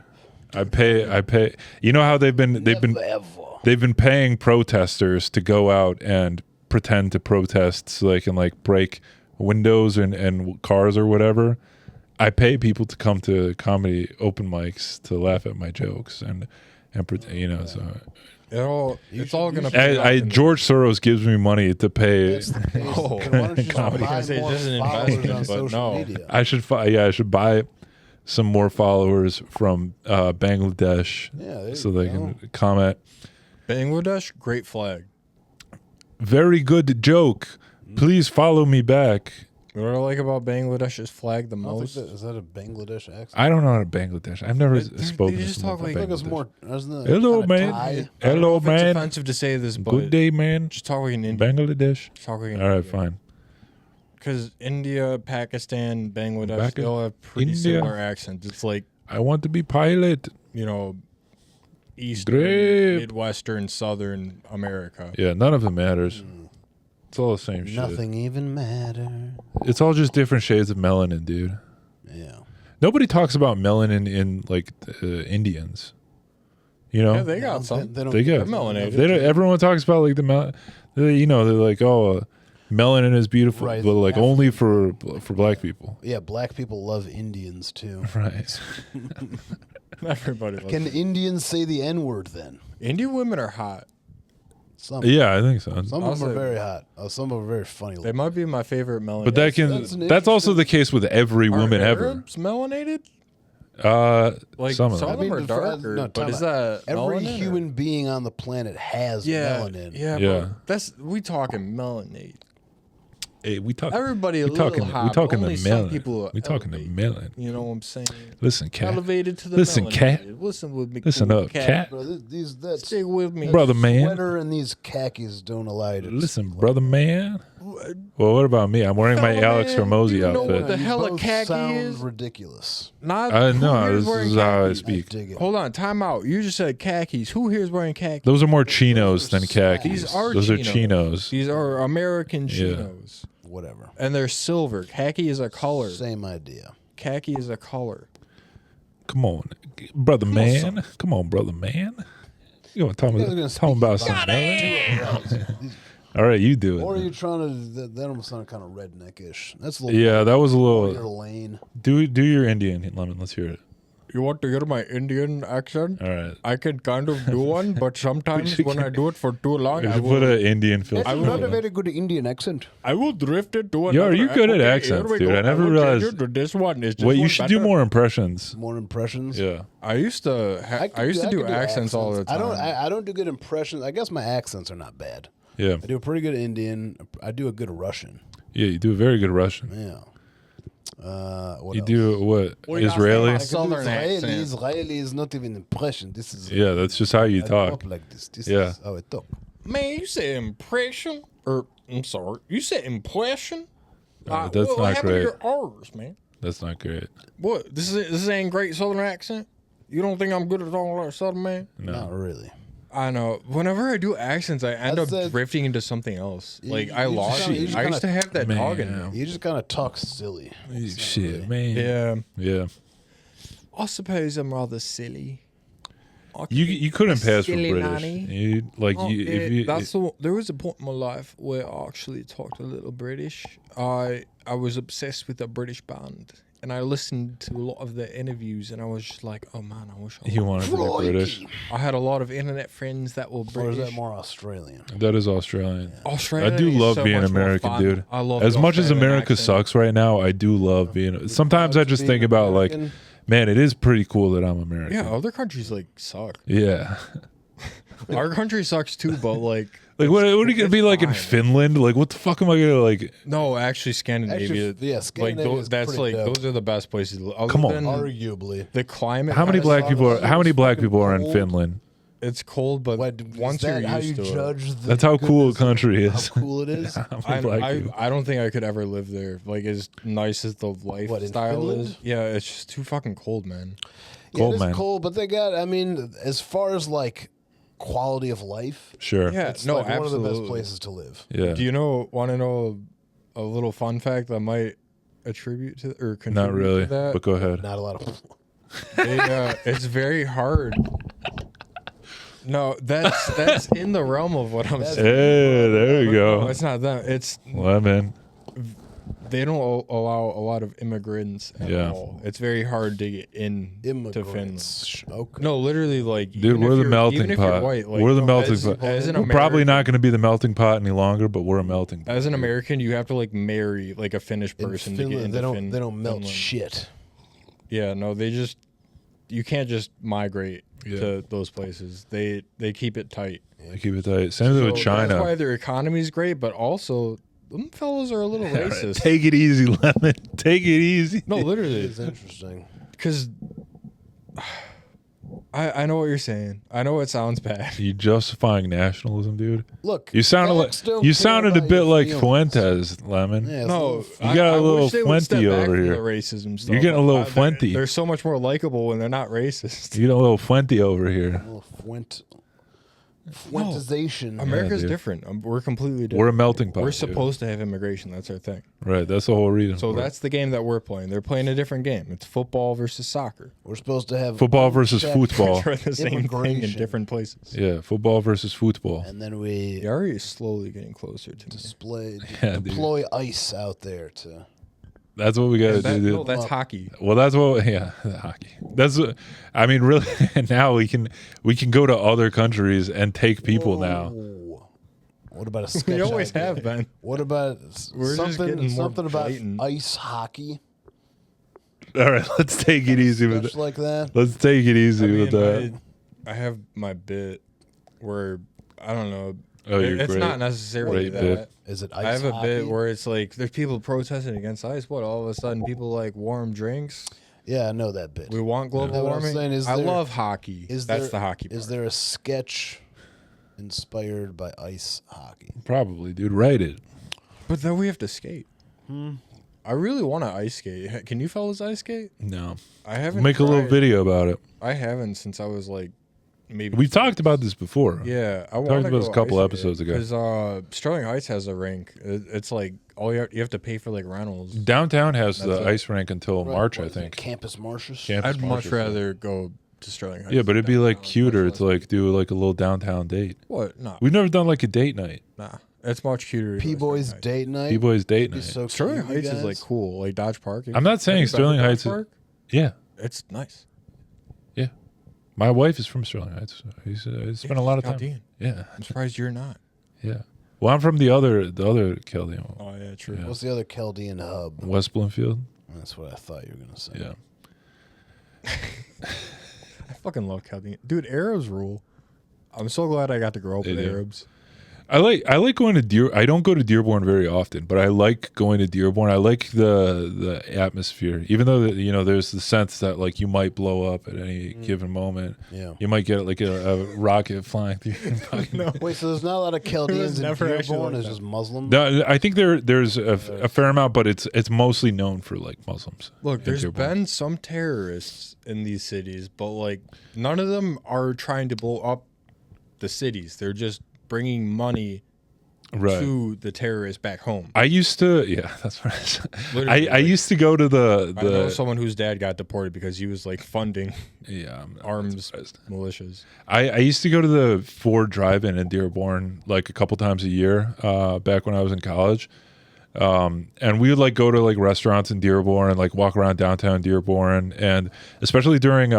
I pay. You know how they've been paying protesters to go out and pretend to protest so they can break windows and cars or whatever. I pay people to come to comedy open mics to laugh at my jokes and so It's all gonna. George Soros gives me money to pay. That's the case. Oh, Then why don't you just comedy. buy I say more just an followers investment, on but social no. media? I should buy some more followers from Bangladesh, Yeah, so they can comment. Bangladesh, great flag. Very good joke. Please follow me back. What I like about Bangladesh's flag the I don't most. think is that a Bangladesh accent? I don't know how to Bangladesh. I've never spoken they to just someone talk from like- I think it's Bangladesh. more. Isn't it Hello, kinda man. Thai? I don't know Hello, if it's man. offensive to say this, but Good day, man. just talk like an Indian. Bangladesh. Just talk like an All right, Indian. fine. Because India, Pakistan, Bangladesh, Baka- they all have pretty India. similar accents. It's like, I want to be pilot. you know, Eastern, Drip. Midwestern, Southern America. Yeah, none of it matters. It's all the same shit. Nothing even matter. It's all just different shades of melanin, dude. Yeah. Nobody talks about melanin in like Indians. You know, Yeah, they got some. They don't. They got- They're melanated. They don't, everyone talks about like the you know, they're like, oh, melanin is beautiful, Right, but like African only for black people. Yeah, black people love Indians too. Right. Everybody loves Can it. Indians say the N word then? Indian women are hot. Some. Yeah, I think so. Some of Also- them are very hot. Some of them are very funny. They might be my favorite melanated. But that's that's an also the case with every Are woman ever. Arabs melanated? Like Some of some them. of them are the- darker. no, but time is out. that Every melanin or- human being on the planet has Yeah, melanin. yeah, Yeah. but that's we talking melanate. Hey, we talk. Everybody a we little talking. hot. We but talking the only some melon. people We talking the elevate. melon. You know what I'm saying? Listen, cat. Elevated to the Listen, cat. melanated. Listen with me. Listen cool up, cat. Bro, these that Stay with me, Brother man. sweater and these khakis don't allow you to. Listen, brother man. Well, what about me? I'm wearing my Fella Alex man, Hormozi you know what outfit. the hell a both khaki sound is? ridiculous. Not No, who here's this wearing is how I khakis? speak. Dig it. Hold on, time out. You just said khakis. Who here's wearing khakis? Those are more chinos than These khakis. These are Those are chinos. chinos. These are American Yeah. chinos. Whatever. And they're silver. Khaki is a color. Same idea. Khaki is a color. Come on, brother man. Come on, brother man. You want to You guys are gonna talk about some melon? All right, you do Or are it. you trying to? That almost sounded kind of redneckish. That's a little. Yeah, that was a Your little. lane. Do your Indian, Lemon. Let's hear it. You want to hear my Indian accent? All right. I can kind of do one, but sometimes when I do it for too long, I Put will, an Indian filter. That's not a very good Indian accent. I will drift it to Yo, another. you're good at Okay, accents, here we dude. go. I never will change realized- it to this one. Is this Wait, you one should do better? more impressions. More impressions. Yeah. I used to. I used to I do can accents all the time. I don't do good impressions. I guess my accents are not bad. Yeah. I do a pretty good Indian. I do a good Russian. Yeah, you do a very good Russian. Yeah. What You else? do what? Well, you Israeli? gotta say I can do Southern Israeli. accent. Israeli is not even impression. This is Yeah, that's just how you I talk. like this. This Yeah. is how I talk. Man, you said impression, or I'm sorry, you said impression. that's what not happened great. to your R's, man? That's not great. What? This ain't great Southern accent. You don't think I'm good at talking like a Southern man? Not really. I know. Whenever I do accents, I end up That's drifting into something else. Like I you just lost kinda- you it. just I used to kinda- have that Man. dog in me. You just kind of talk silly. Shit, man. Yeah. Yeah. I suppose I'm rather silly. You couldn't pass for Silly British. nanny. You like Oh, you yeah, if you that's there was a point in my life where I actually talked a little British. I was obsessed with a British band, and I listened to a lot of their interviews, and I was just like, oh man, I wish you wanted to be British. I had a lot of internet friends that were Or is British. that more Australian? That is Australian. Australia I do is love so being much more American, fun. dude. I love As the much as Australian America accent. sucks right now, I do love being. Sometimes I just being think about like, American. man, it is pretty cool that I'm American. Yeah, other countries like suck. Yeah. Our country sucks too, but like Like what are you gonna be like in fine. Finland? Like what the fuck am I gonna like? no, actually Scandinavia. Actually, yeah, like Scandinavia is that's pretty like dope. those are the best places. Other Come on. than Arguably. the climate. How many kinda black sucks. people are? How many black people are in cold. Finland? It's cold, but What, once is that you're how used you to it, judge the That's how cool a goodness of country is. How cool it is. How many black people? I don't think I could ever live there. Like as nice as the lifestyle Finland? is, yeah, it's just too fucking cold, man. Cold, it is man. cold, but they got. I mean, as far as like quality of life, Sure. Yeah, it's no, like one of the absolutely. best places to live. Yeah. Do you want to know a little fun fact that might attribute to or contribute Not really. to that? But go ahead. Not a lot of. It's very hard. No, that's in the realm of what I'm saying. Hey, there we No, go. it's not them. It's Lemon. they don't allow a lot of immigrants at Yeah. all. It's very hard to get in to Finland. Immigrants. Okay. No, literally, like Dude, even we're if the you're- melting even if you're pot. white, like, We're the melting pot. As an We're probably American- not going to be the melting pot any longer, but we're a melting pot. As an American, you have to like marry like a Finnish In person to get Finland, into they don't. Fin- They don't melt Finland. shit. Yeah, no, you can't just migrate to those places. They keep it tight. They keep it tight. Same thing with China. That's why their economy is great, but also them fellas are a little racist. Take it easy, Lemon. Take it easy. No, literally. It's interesting. Because I know what you're saying. I know it sounds bad. You justifying nationalism, dude? Look, You sounded a bit like Fuentes, Lemon. Yeah, No, You got a little wish they would step Fuente back over from here. the racism stuff. You're getting a little They're- Fuente. They're so much more likable when they're not racist. You got a little Fuente over here. a little Fuentization. America's dude. different. We're completely different. We're a melting pot. We're dude. supposed to have immigration. That's our thing. Right. That's the whole reason. So for it. that's the game that we're playing. They're playing a different game. It's football versus soccer. We're supposed to have football versus unchecked football. Try the same thing in Immigration. different places. Yeah, football versus football. And then we Yari is slowly getting closer to me. deploy ice out there to. That's what we got to do. Dude. No, that's hockey. Well, that's what. Yeah, the hockey. That's. I mean, really. Now we can go to other countries and take people now. Whoa. What about a sketch? We always idea? have been. What about We're just getting more something about blatant. ice hockey? All right, let's take it easy with Sketch it. like that. Let's take it easy with that. I have my bit where I don't know. Oh, you're it's great. not necessarily Great that. bit. Is it ice I have a hockey? bit where it's like there's people protesting against ice. What? All of a sudden, people like warm drinks. Yeah, I know that bit. We want global Yeah, what I'm warming. saying is I there- love hockey. Is That's there- the hockey part. Is there a sketch inspired by ice hockey? Probably, dude. Write it. But then we have to skate. I really want to ice skate. Can you fellas ice skate? No. I haven't. Make a little tried- video about it. I haven't since I was like maybe. We've talked about this before. Yeah, I Talked want about to this a couple episodes ago. Because Sterling Heights has a rink. It's like all you have to pay for like rentals. Downtown has That's the it. ice rink until March, What I is it, think. Campus Marshes. Campus I'd much Martius. rather go to Sterling Heights. Yeah, but it'd be than like downtown. cuter Much to like do like a little downtown date. What? No, We've never done like a date night. nah. It's much cuter. to P go to Sterling Boiz Heights. date night. P Boiz date Be night. so Sterling cute, you Heights is like guys. cool, like Dodge Park. I'm not saying Have you been to Sterling Dodge Heights is- Park? Yeah, It's nice. yeah. My wife is from Sterling Heights. I spent a lot of time. Chaldean. Yeah, I'm surprised you're not. yeah. Well, I'm from the other Chaldean, one. Oh yeah, true. Yeah. What's the other Chaldean hub? West Bloomfield. That's what I thought you were gonna say. Yeah. I fucking love Chaldean. Dude, Arabs rule. I'm so glad I got to grow up They with do. Arabs. I like going to I don't go to Dearborn very often, but I like going to Dearborn. I like the atmosphere, even though there's the sense that like you might blow up at any given moment. Yeah. You might get like a rocket flying through your fucking No. Wait, so there's not a lot of Chaldeans in never actually Dearborn? like It's that. just Muslim. No, I think there's a fair amount, but it's mostly known for like Muslims. Look, in there's Dearborn. been some terrorists in these cities, but like none of them are trying to blow up the cities. They're just bringing money right. to the terrorists back home. I used to, yeah, that's what I said. Literally, I used to go to I know the someone whose dad got deported because he was like funding yeah I'm not arms surprised. militias. I used to go to the Ford Drive-In in Dearborn like a couple times a year back when I was in college. And we would like go to like restaurants in Dearborn and like walk around downtown Dearborn, and especially during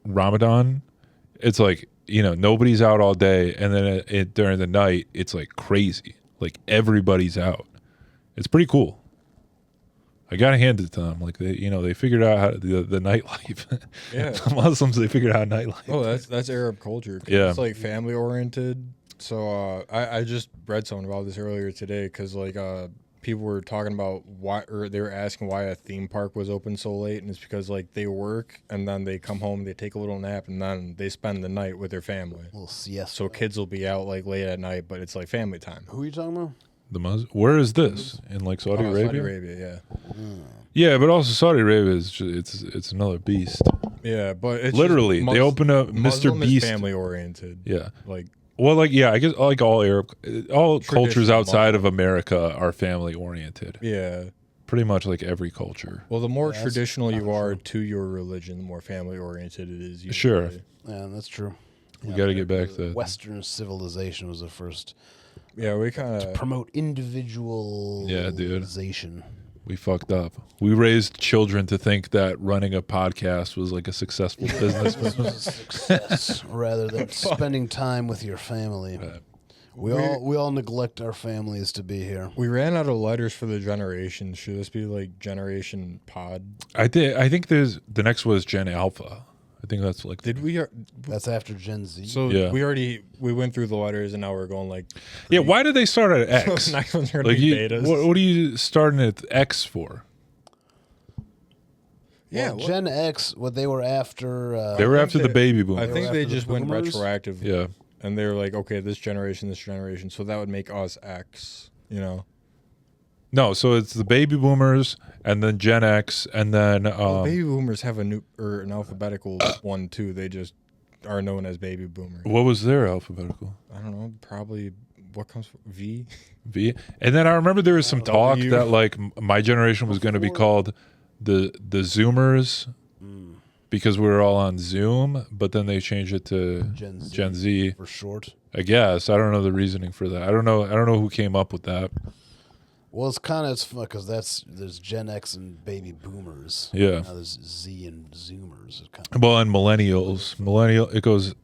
Ramadan, it's like nobody's out all day, and then during the night it's like crazy, like everybody's out. It's pretty cool. I gotta hand it to them. Like they figured out how the nightlife. Yeah. The Muslims, they figured out nightlife. Oh, that's Arab culture. 'Cause Yeah. it's like family oriented. So I just read something about this earlier today because like people were talking about why, or they were asking why a theme park was open so late, and it's because like they work and then they come home, they take a little nap, and then they spend the night with their family. little siesta. So kids will be out like late at night, but it's like family time. Who are you talking about? The Where is this in like Saudi Arabia? Saudi Arabia, yeah, Yeah, but also Saudi Arabia is it's another beast. yeah. But it's Literally, just they open up Mr. Muslim is Beast. family oriented. Yeah. Like Well, like yeah, I guess like all cultures Traditional outside of America are family oriented. yeah. Pretty much like every culture. Well, the more Yeah, that's traditional you kinda are to your religion, the more family oriented it is. Sure. usually. Yeah, that's true. We got to get back to Western civilization was the first Yeah, we kind of promote individualization. we fucked up. We raised children to think that running a podcast was like a successful business. This was a success rather than spending time with your family. Right. We all neglect our families to be here. We ran out of letters for the generation. Should this be like Generation Pod? I think there's the next was Gen Alpha. I think that's like. Did we? That's after Gen Z. So Yeah. we went through the letters and now we're going like. Yeah, why did they start at X? So next one's gonna Like be betas. what are you starting at X for? Yeah, Well, Gen X, what they were after. They were after the baby I boomers. think after they the just went boomers? retroactive. Yeah. And they were like, okay, this generation. So that would make us X, you know? No, so it's the baby boomers and then Gen X and then Well, baby boomers have an alphabetical one too. They just are known as baby boomers. what was their alphabetical? I don't know, probably what comes V? V. And then I remember there was some talk W. that like my generation was going to be called the Zoomers because we were all on Zoom, but then they changed it to Gen Z. For short. I guess I don't know the reasoning for that. I don't know who came up with that. Well, it's kind of fun because there's Gen X and baby boomers. Yeah. Now there's Z and Zoomers. It's kind Well, and millennials. It goes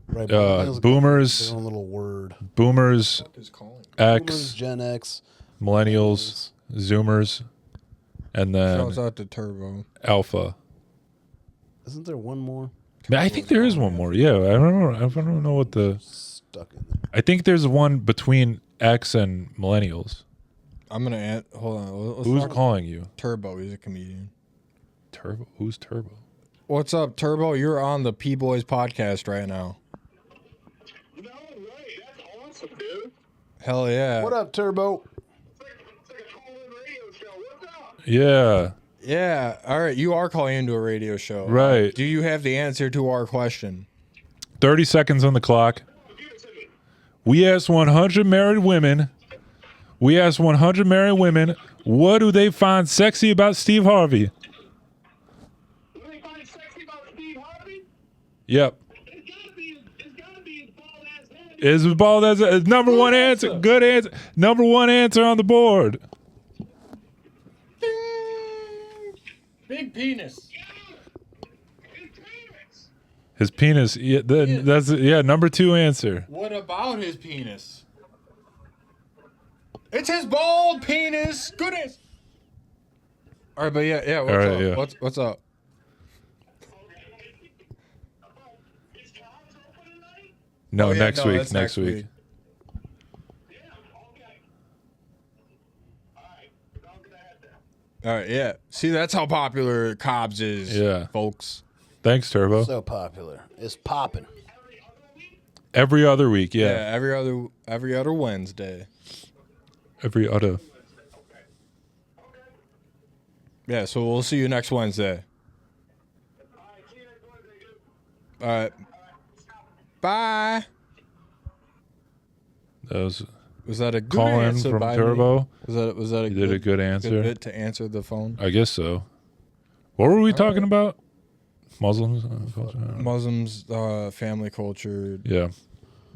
right, millennials got boomers, their own little word. boomers, Is calling. Boomers, X, Gen X, millennials, Zoomers, and then Shouts out to Turbo. Alpha. Isn't there one more I think there is one more. Yeah, I don't know what the. stuck in there? I think there's one between X and millennials. I'm gonna hold on. Let's Who's talk- calling you? Turbo? He's a comedian. Turbo? Who's Turbo? What's up, Turbo? You're on the P Boiz podcast right now. No way, that's awesome, dude. Hell yeah. What up, Turbo? It's like a call-in radio show. What's up? Yeah. Yeah. All right. You are calling into a radio show. Right. Do you have the answer to our question? 30 seconds on the clock. Give it to me. We asked 100 married women. What do they find sexy about Steve Harvey? What do they find sexy about Steve Harvey? Yep. It's gotta be his bald ass head. Is bald as number one answer. Good answer. Number one answer on the board. Big penis. His parents. His penis. Yeah, that's number two answer. What about his penis? It's his bald penis. Good answer. All right, but yeah. What's All right, up? yeah. What's up? Is Cobb's open tonight? No, Oh, yeah, next no, week. that's Next week. Yeah, okay. Alright, I'm gonna head there. All right, yeah. See, that's how popular Cobb's is, Yeah. folks. Thanks, Turbo. So popular. It's popping. Every other week. Yeah, Yeah. every other Wednesday. Every other. Yeah, so we'll see you next Wednesday. Alright, see you next Wednesday, dude. All right. Bye. Was that a good Calling answer from by Turbo. Me? Was that a You did a good answer. bit to answer the phone? I guess so. What were we talking about? Muslims? Muslims, family culture, Yeah.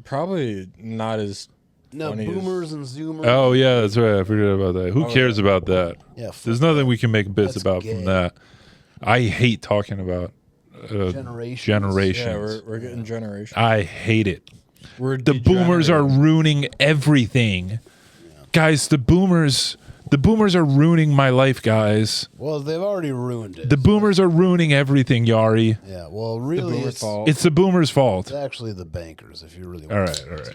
probably not as No, funny as- boomers and Zoomers. Oh, yeah, that's right. I forgot about that. Who Oh, cares about that? Yeah, There's nothing we can make bits That's about gay. from that. I hate talking about generations. Yeah, we're getting generations. I hate it. We're The boomers are degenerating. ruining everything. Guys, the boomers are ruining my life, guys. Well, they've already ruined it. The boomers are ruining everything, Yari. Yeah, well, the really, boomers' it's, fault. It's the boomers' fault. it's actually the bankers, if you really want All right.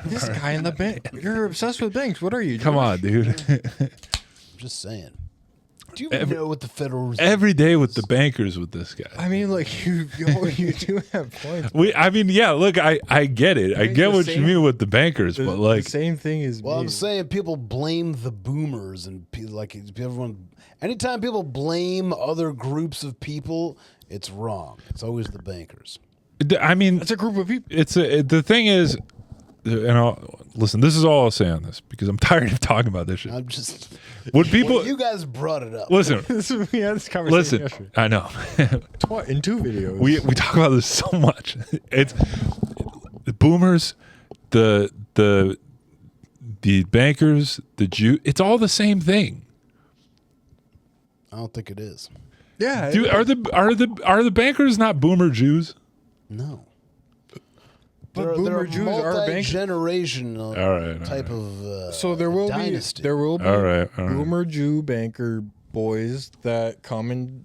This guy in the bank. You're obsessed with banks. What are you? Come on, dude. I'm just saying. Do you even know what the Federal Reserve Every day with the bankers with this guy. I mean, like you do have points. Look, I get it. I think get the what you same- mean with the bankers, but like, the same thing is. Well, me. I'm saying people blame the boomers and like everyone. Anytime people blame other groups of people, it's wrong. It's always the bankers. I mean, it's a group of people. the thing is, listen, this is all I'll say on this because I'm tired of talking about this shit. I'm just. When people Well, you guys brought it up. listen, We had this conversation listen, yesterday. I know. In 2 videos. we talk about this so much. It's the boomers, the bankers, the Jew. It's all the same thing. I don't think it is. yeah. Dude, are the bankers not boomer Jews? No. But boomer Jews are bankers. Generational All right, type of So there will dynasty. be All right. boomer Jew banker boys that come and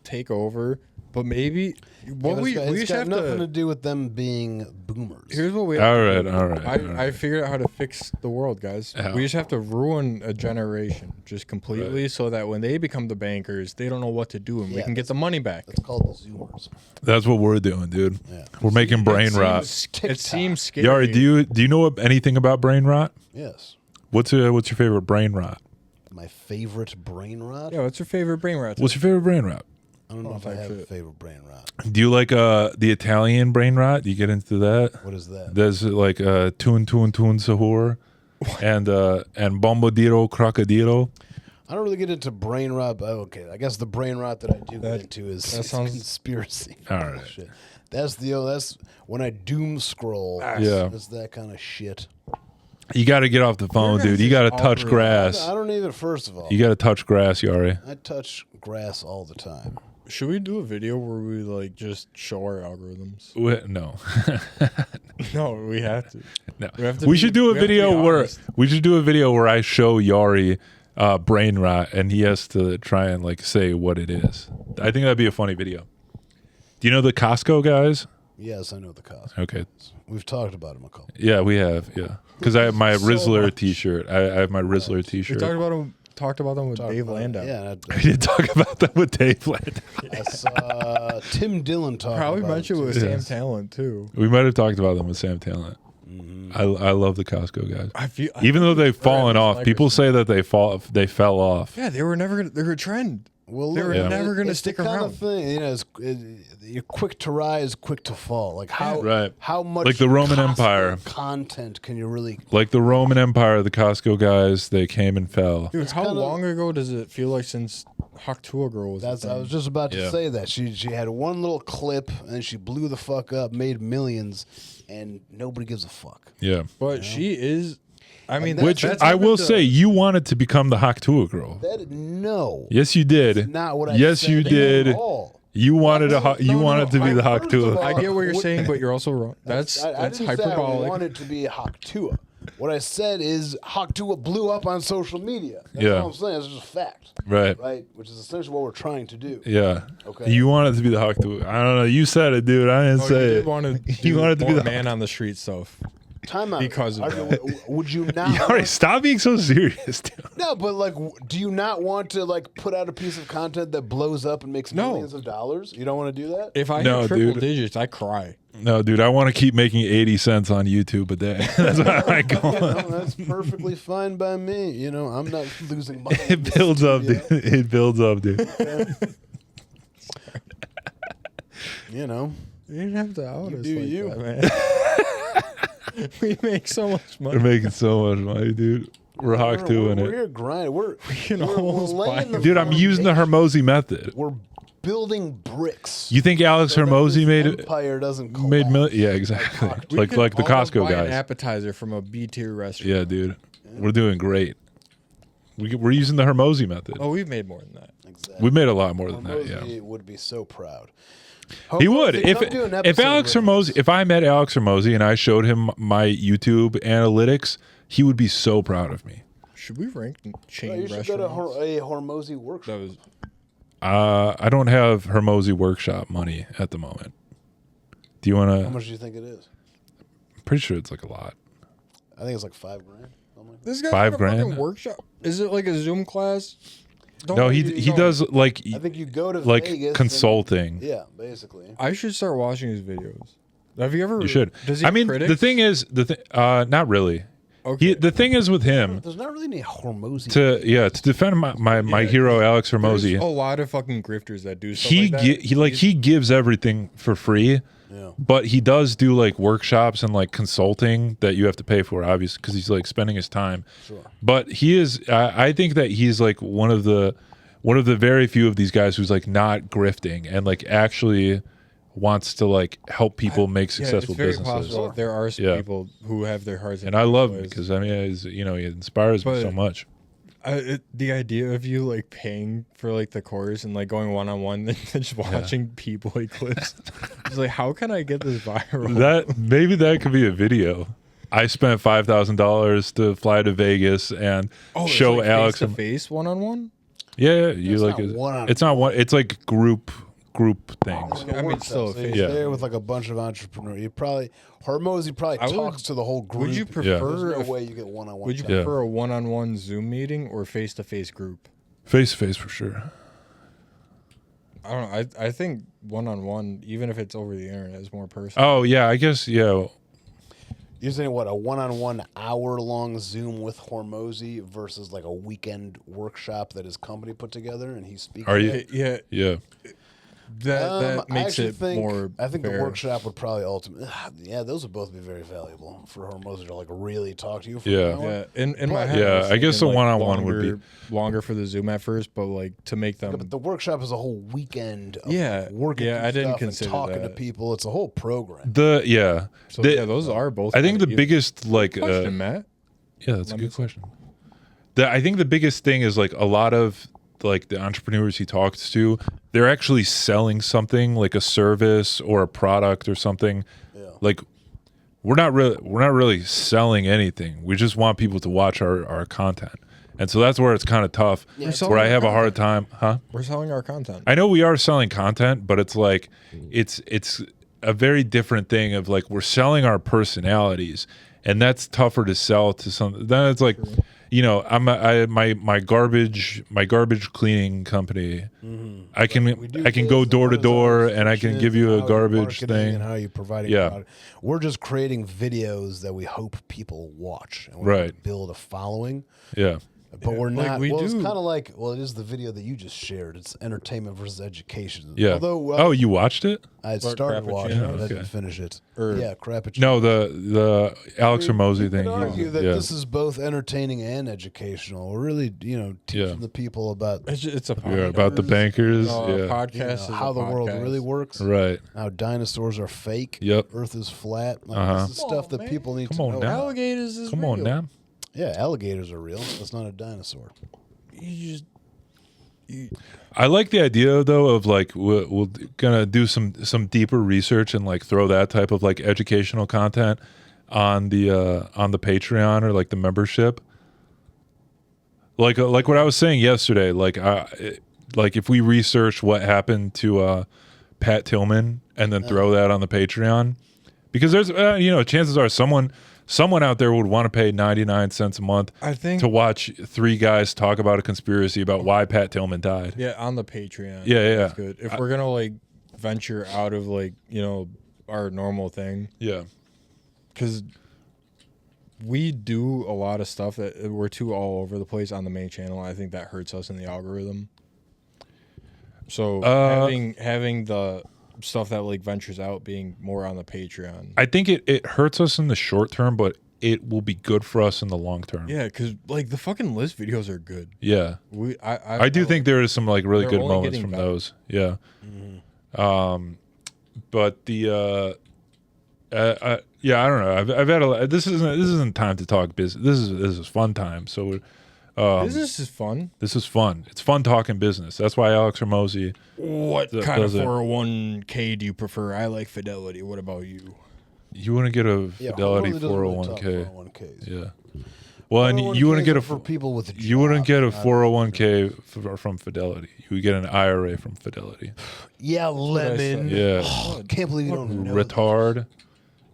take over. But maybe what we it's just got have nothing to. to do with them being boomers. Here's what we. All have right, to all do. right, I all right. figured out how to fix the world, guys. How? We just have to ruin a generation just completely, so that when they become the bankers, they don't know what to do, and we Yeah, can get the money back. It's called the Zoomers. That's what we're doing, dude. Yeah. We're making brain rot. It seems scary. Yari, do you know anything about brain rot? Yes. What's your favorite brain rot? My favorite brain rot? Yeah, what's your favorite brain rot? What's your favorite brain rot? I don't know if I type have a shit. favorite brain rot. Do you like the Italian brain rot? Do you get into that? What is that? There's like tun sahur and bombodiro crocodilo. I don't really get into brain rot, but okay. I guess the brain rot that I do get into is sounds- conspiracy. All right. Bullshit. That's when I doom scroll. Yeah. It's that kind of shit. You got to get off the phone, dude. You got to touch grass. I don't even, first of all, You got to touch grass, Yari. I touch grass all the time. Should we do a video where we like just show our algorithms? No. No, we have to. No. We have to We be- should do a we have to be video where honest. I show Yari brain rot and he has to try and like say what it is. I think that'd be a funny video. Do you know the Costco guys? Yes, I know the cost. Okay. We've talked about him a couple. Yeah, we have. Yeah. Because I have my So Rizzler much. T-shirt. I have my Rizzler We T-shirt. talked about them with Talked Dave about it. Landau. Yeah, We did talk about that with Dave Landau. I saw Tim Dillon talk Probably about mentioned it with too. Sam Yes. Talent too. We might have talked about them with Sam Talent. Mm-hmm. I love the Costco guys. I feel Even though they've fallen off, like people us. say that they fell off. Yeah, they were never gonna. They're a trend. Well, They were look, never gonna it's stick the kind around. of thing, you know, you're quick to rise, quick to fall. Like how Right. how much Like the Roman Costco Empire. content can you really? Like the Roman Empire, the Costco guys, they came and fell. Dude, how kinda- long ago does it feel like since Haktua Girl was? a That's I thing? was just about to Yeah. say that she had one little clip and she blew the fuck up, made millions, and nobody gives a fuck. Yeah. But she is. I mean, that's- Which that's I even will the- say, you wanted to become the Haktua girl. No, Yes, you did. not what I Yes, said you at did. all. You wanted No, you wanted to be the First of Haktua. all, I get what you're What- saying, but you're also wrong. That's I that's didn't say I hyperbolic. wanted to be a Haktua. What I said is Haktua blew up on social media. That's Yeah. all I'm saying. It's just a fact. Right. Right? Which is essentially what we're trying to do. Yeah. Okay. You wanted to be the Haktua. I don't know. You said it, dude. I didn't Oh, say you it. did want to You wanted to be the man on the street stuff. Time out. Because of Okay, that. would you not? Yari, stop being so serious, dude. No, but like, do you not want to like put out a piece of content that blows up and makes No. millions of dollars? You don't want to do that? If I No, hit triple dude. digits, I cry. No, dude. I want to keep making 80 cents on YouTube a day. That's what I like going. No, that's perfectly fine by me. You know, I'm not losing money. in It this builds up, studio. dude. It builds up, dude. You know, You didn't have to out You us do like you. that, man. We make so much money. We're making so much money, dude. We're Hawk 2 in we're it. here grinding. We're can we're almost laying buy- the Dude, I'm using the foundation. Hormozi method. We're building bricks. You think Alex so that Hormozi this made it? empire doesn't Made collapse. Yeah, exactly. We Like could the almost Costco buy an guys. appetizer from a B tier restaurant. Yeah, dude. We're doing great. We're using the Hormozi method. Oh, we've made more than that. Exactly. We made a lot more than that. Hormozi Yeah. would be so proud. He would Hormozi, come do an if episode Alex with Hormozi. us. If I met Alex Hormozi and I showed him my YouTube analytics, he would be so proud of me. Should we rank chain Oh, you should go restaurants? to a Hormozi workshop. That was I don't have Hormozi workshop money at the moment. Do you want How to? much do you think it is? Pretty sure it's like a lot. I think it's like $5,000. Something like that. this guy $5 got a fucking grand? workshop. Is it like a Zoom class? Don't No, let he you he know. does like I think you go to like Vegas and- consulting. yeah, basically. I should start watching his videos. Have you ever? You should. Does he I have mean, critics? the thing is, not really. Okay. The thing is with him There's not really any Hormozi. to defend my hero Alex Hormozi. There's a lot of fucking grifters that do stuff He like that. he gives everything for free, Yeah. but he does do like workshops and like consulting that you have to pay for, obviously, because he's like spending his time. Sure. But he is. I think that he's like one of the very few of these guys who's like not grifting and like actually wants to like help people make successful it's very businesses. possible that there are some Yeah. people who have their hearts. And I love him places. because I mean, he inspires me so But- much. The idea of you like paying for like the course and like going one-on-one and just watching P Boy clips. It's like, how can I get this viral? Maybe that could be a video. I spent $5,000 to fly to Vegas and show like Alex face to face one-on-one. Yeah, you It's like not it. one-on-one. It's not one. It's like group things. I mean, still a So he's Yeah. there with like a bunch of entrepreneurs. Hormozi probably I would- talks to the whole group. Would you There's prefer? no if- way you get one-on-one. Would you time. Yeah. prefer a one-on-one Zoom meeting or face-to-face group? Face to face for sure. I don't know. I think one-on-one, even if it's over the internet, is more personal. Oh yeah, I guess yeah. You're saying what, a one-on-one hour-long Zoom with Hormozi versus like a weekend workshop that his company put together and he speaks. Are at? you? Yeah, Yeah. that I makes actually it think, more. I think fair. the workshop would probably ultimately. Yeah, those would both be very valuable for Hormozi to like really talk to you. For Yeah. an hour. Yeah, in my head, Yeah, I was I guess thinking, the one-on-one would longer- longer for the Zoom at first, but like to make them. Yeah, but the workshop is a whole weekend. Of Yeah, working. yeah, through I didn't stuff and consider talking to that. people. It's a whole program. So The- yeah, those are both. I think the kinda- biggest like question, Matt. yeah, that's a Let me good question. I think the biggest thing is like a lot of like the entrepreneurs he talks to, they're actually selling something like a service or a product or something. Yeah. Like we're not really selling anything. We just want people to watch our content. And so that's where it's kind of tough. Yeah, it's where I selling have a our hard time, huh? We're selling our content. I know we are selling content, but it's like it's a very different thing of like we're selling our personalities, and that's tougher to sell to some. Then it's like, you know, my garbage cleaning company. I can go door to door and I can give you a garbage thing. And how you providing Yeah. product. We're just creating videos that we hope people watch and we're Right. gonna build a following. Yeah. But we're like not. we It's do- kind of like, well, it is the video that you just shared. It's entertainment versus education. Yeah. Although, Oh, you watched it? I started watching it, Frappuccino? but I Okay. didn't finish it. Or- Yeah, Crappuccino. No, the Alex Hormozi thing. You could argue that yeah. this is both entertaining and educational. We're really, teaching Yeah. the people about It's a Yeah, about the bankers. Yeah. podcast. is how a the world podcast. really works. Right. How dinosaurs are fake. Yep. Earth is flat. Like, Uh-huh. This is stuff that people need Come to on know. now. Alligators is Come on real. now. Yeah, alligators are real. That's not a dinosaur. You just I like the idea though of like we're gonna do some deeper research and like throw that type of like educational content on the Patreon or like the membership. Like what I was saying yesterday, like if we research what happened to Pat Tillman and then throw that on the Patreon, because there's chances are someone out there would want to pay 99 cents a month I think to watch three guys talk about a conspiracy about why Pat Tillman died. yeah on the Patreon. Yeah. That's good. If we're gonna like venture out of like our normal thing, Yeah. because we do a lot of stuff that we're too all over the place on the main channel. I think that hurts us in the algorithm. So having the stuff that like ventures out being more on the Patreon. I think it hurts us in the short term, but it will be good for us in the long term. Yeah, because like the fucking list videos are good. Yeah. I do think there is some like really They're good only moments getting from better. those. Yeah. But the yeah, I don't know. I've had this isn't time to talk business. This is fun time. So business is fun. this is fun. It's fun talking business. That's why Alex Hormozi. What kind of does it. 401k do you prefer? I like Fidelity. What about you? You want to get a Yeah, Fidelity Hormozi doesn't really talk 401k. 401ks. Yeah. Well, and you want to 401ks get are a for people with you wouldn't jobs, get a not- 401k from Fidelity. You would get an IRA from Fidelity. Yeah, lemon. Yeah. Can't believe you don't know. Retard.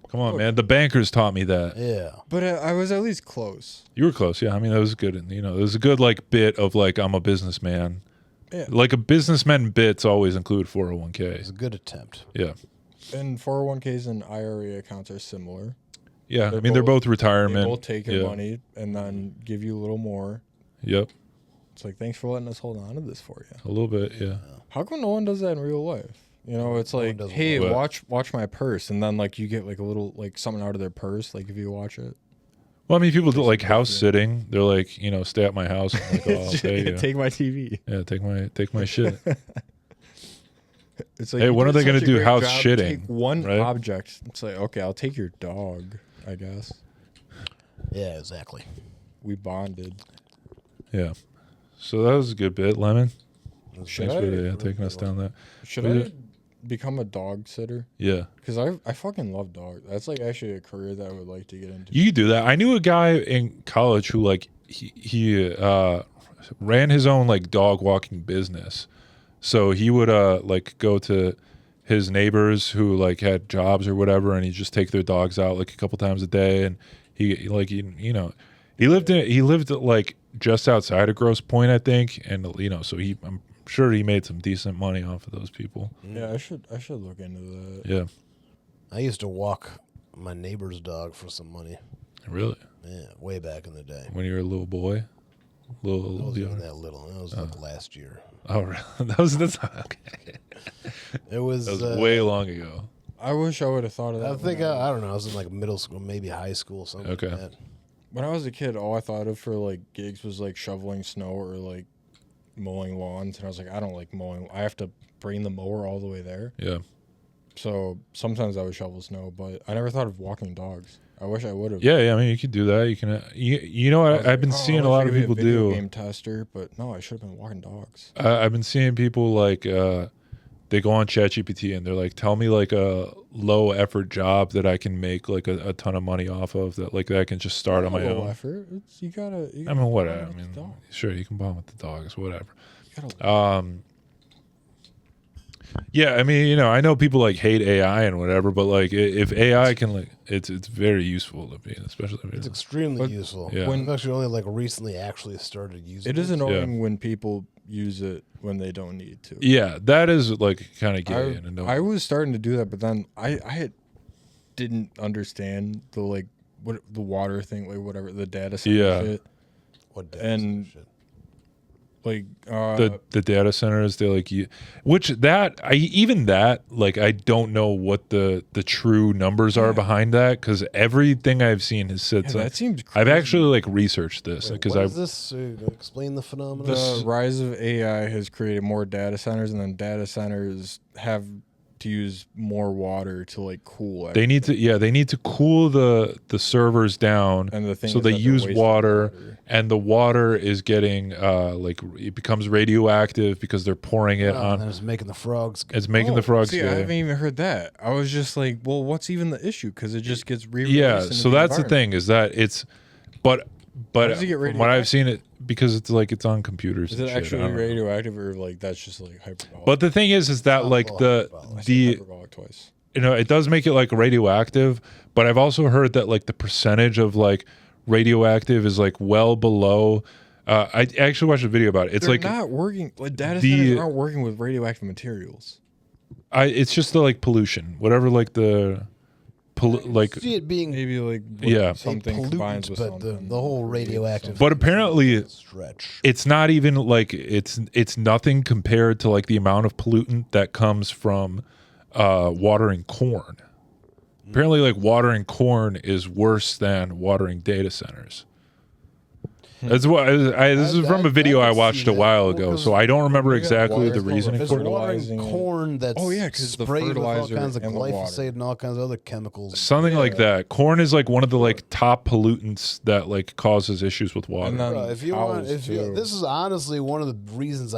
Come on, man. The bankers taught me that. Yeah. But I was at least close. You were close. Yeah. I mean, that was good. And, it was a good like bit of like, I'm a businessman. Yeah. Like a businessman bits always include It's a 401k. good attempt. Yeah. And 401ks and IRA accounts are similar. Yeah. I They're mean, they're both They retirement. both take your Yeah. money and then give you a little more. Yep. It's like, thanks for letting us hold on to this for you. A little bit. Yeah. How come no one does that in real life? It's one like, does hey, what? watch my purse, and then like you get like a little like something out of their purse, like if you watch it. Well, I mean, people do like house sitting. They're like, stay at my house. I'm like, oh, I'll pay you. Take my TV. Yeah. Take my shit. It's like, Hey, you when did are they gonna such a do great house job. shitting, Take one right? object. It's like, okay, I'll take your dog. I guess Yeah, exactly. we bonded. Yeah. So that was a good bit, Lemon. Should Thanks I, for taking us down that. should Was I it- become a dog sitter? Yeah. Because I fucking love dogs. That's like actually a career that I would like to get into. You could do that. I knew a guy in college who like he ran his own like dog walking business. So he would like go to his neighbors who like had jobs or whatever, and he'd just take their dogs out like a couple times a day. And he like you know he lived like just outside of Grosse Pointe, I think, and so I'm sure he made some decent money off of those people. Yeah, I should look into that. Yeah, I used to walk my neighbor's dog for some money. really. Yeah, way back in the day. When you were a little boy, I wasn't even younger? that little. That was like last year. Oh, really? That's okay. It was, That was way long ago. I wish I would have thought of that. I think I don't know. I was in like middle school, maybe high school, something Okay. like that. When I was a kid, all I thought of for like gigs was like shoveling snow or like mowing lawns, and I was like, I don't like mowing. I have to bring the mower all the way there. Yeah. So sometimes I would shovel snow, but I never thought of walking dogs. I wish I would have. Yeah. I mean, you could do that. You can. You know what? I've been seeing a lot of people do. Game tester, but no, I should have been walking dogs. I've been seeing people like they go on ChatGPT and they're like, tell me like a low effort job that I can make like a ton of money off of that I can just start on my Low own. effort. You gotta. I mean, whatever. I bond with mean, the dog. sure, you can bond with the dogs, whatever. You gotta- Yeah, I mean, I know people like hate AI and whatever, but like if AI can like, it's very useful to me, especially. It's extremely But useful. Yeah. I've actually only like recently actually started using it. It is annoying when people use it when they don't need to. Yeah, that is like kind of gay. And I was starting to do that, but then I didn't understand the like what the water thing, like whatever the data center Yeah. shit. What data And- center shit? Like the data centers, they like you, which that I don't know what the true numbers are behind that, because everything I've seen has said yeah, so. that seems I've crazy. actually like researched this Wait, because what I is this? Explain the phenomenon. the rise of AI has created more data centers, and then data centers have to use more water to like cool. they need to cool the servers down, And the thing so is they that they're use wasting water, and the water is getting like it becomes radioactive because they're pouring it Oh, on. and it's making the frogs. It's making the frogs. See, I yeah. haven't even heard that. I was just like, well, what's even the issue? Because it just gets Yeah, so that's the thing is that it's, but does it get from what I've seen it, because it's like it's on computers. Is and it shit, I actually don't know. radioactive, or like that's just like hyperbolic? But the thing is that like the I said the hyperbolic twice. it does make it like radioactive, but I've also heard that like the percentage of like radioactive is like well below. I actually watched a video about it. It's They're like not working. Like data the- centers aren't working with radioactive materials. it's just the like pollution, whatever like the like. See it being Maybe like Yeah. something pollutant, combines with but something. the whole radioactive. But apparently stretch. it's not even like it's nothing compared to like the amount of pollutant that comes from watering corn. Apparently, like watering corn is worse than watering data centers. That's what this is from a video I could see watched a that. while Well, ago, 'cause so I don't remember exactly water the reasoning There's for it. watering fertilizing it. corn that's Oh, yeah, 'cause the sprayed with all fertilizer kinds of and the water. glyphosate and all kinds of other chemicals. Something like that. Corn is like one of the like top pollutants that like causes issues with water. And then Bro, if you want, cows, too. this is honestly one of the reasons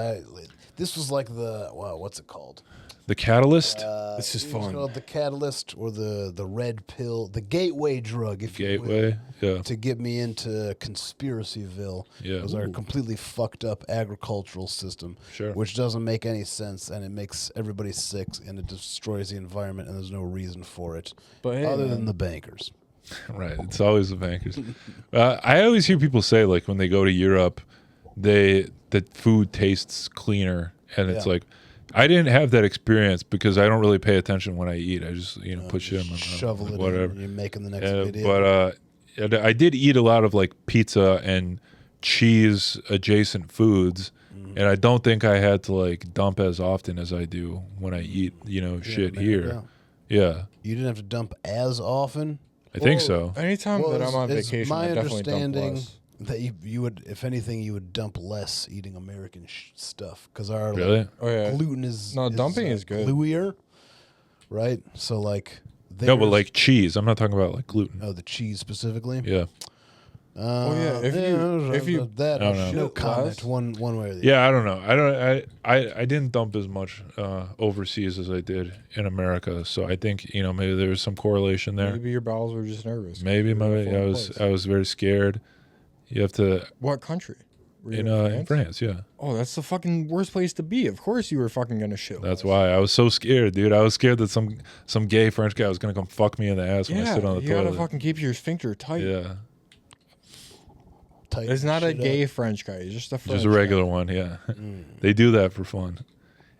this was like what's it called? The catalyst, This is It was fun. called the catalyst or the red pill, the gateway drug, if you will, gateway, yeah, to get me into conspiracyville. Yeah. was our Ooh. completely fucked up agricultural system, Sure. which doesn't make any sense, and it makes everybody sick, and it destroys the environment, and there's no reason for it, But hey, other man, than the bankers. right. It's always the bankers. I always hear people say like when they go to Europe, that food tastes cleaner, and it's Yeah. like. I didn't have that experience because I don't really pay attention when I eat. I just put shit in my mouth, Shovel like, it whatever. in, and you're making the next video. But I did eat a lot of like pizza and cheese adjacent foods, Mm-hmm. and I don't think I had to like dump as often as I do when I eat shit man, here. Yeah, You didn't have to dump as often. I think so. Anytime Well, that I'm on it's vacation, my I definitely dump understanding less. that you would, if anything, you would dump less eating American stuff because our Really? like, Oh yeah. gluten is dumping is good. gluier, right? So like No, but theirs- like cheese. I'm not talking about like gluten. the cheese specifically. Yeah, if you that I don't know. no Shit, comment Les. one way or the other. Yeah, I don't know. I didn't dump as much overseas as I did in America. So I think maybe there was some correlation there. maybe your bowels were just nervous. Maybe You were in a foreign place. I was very scared. You have to What country? Were you in France, yeah. Oh, that's the fucking worst place to be. Of course you were fucking gonna shit. That's Les. why I was so scared, dude. I was scared that some gay French guy was gonna come fuck me in the ass when I Yeah, sit on the you toilet. gotta fucking keep your sphincter tight. Yeah, Tighten It's not a shit up. gay French guy. He's just a French just a regular one. Yeah, Mm. they do that for fun.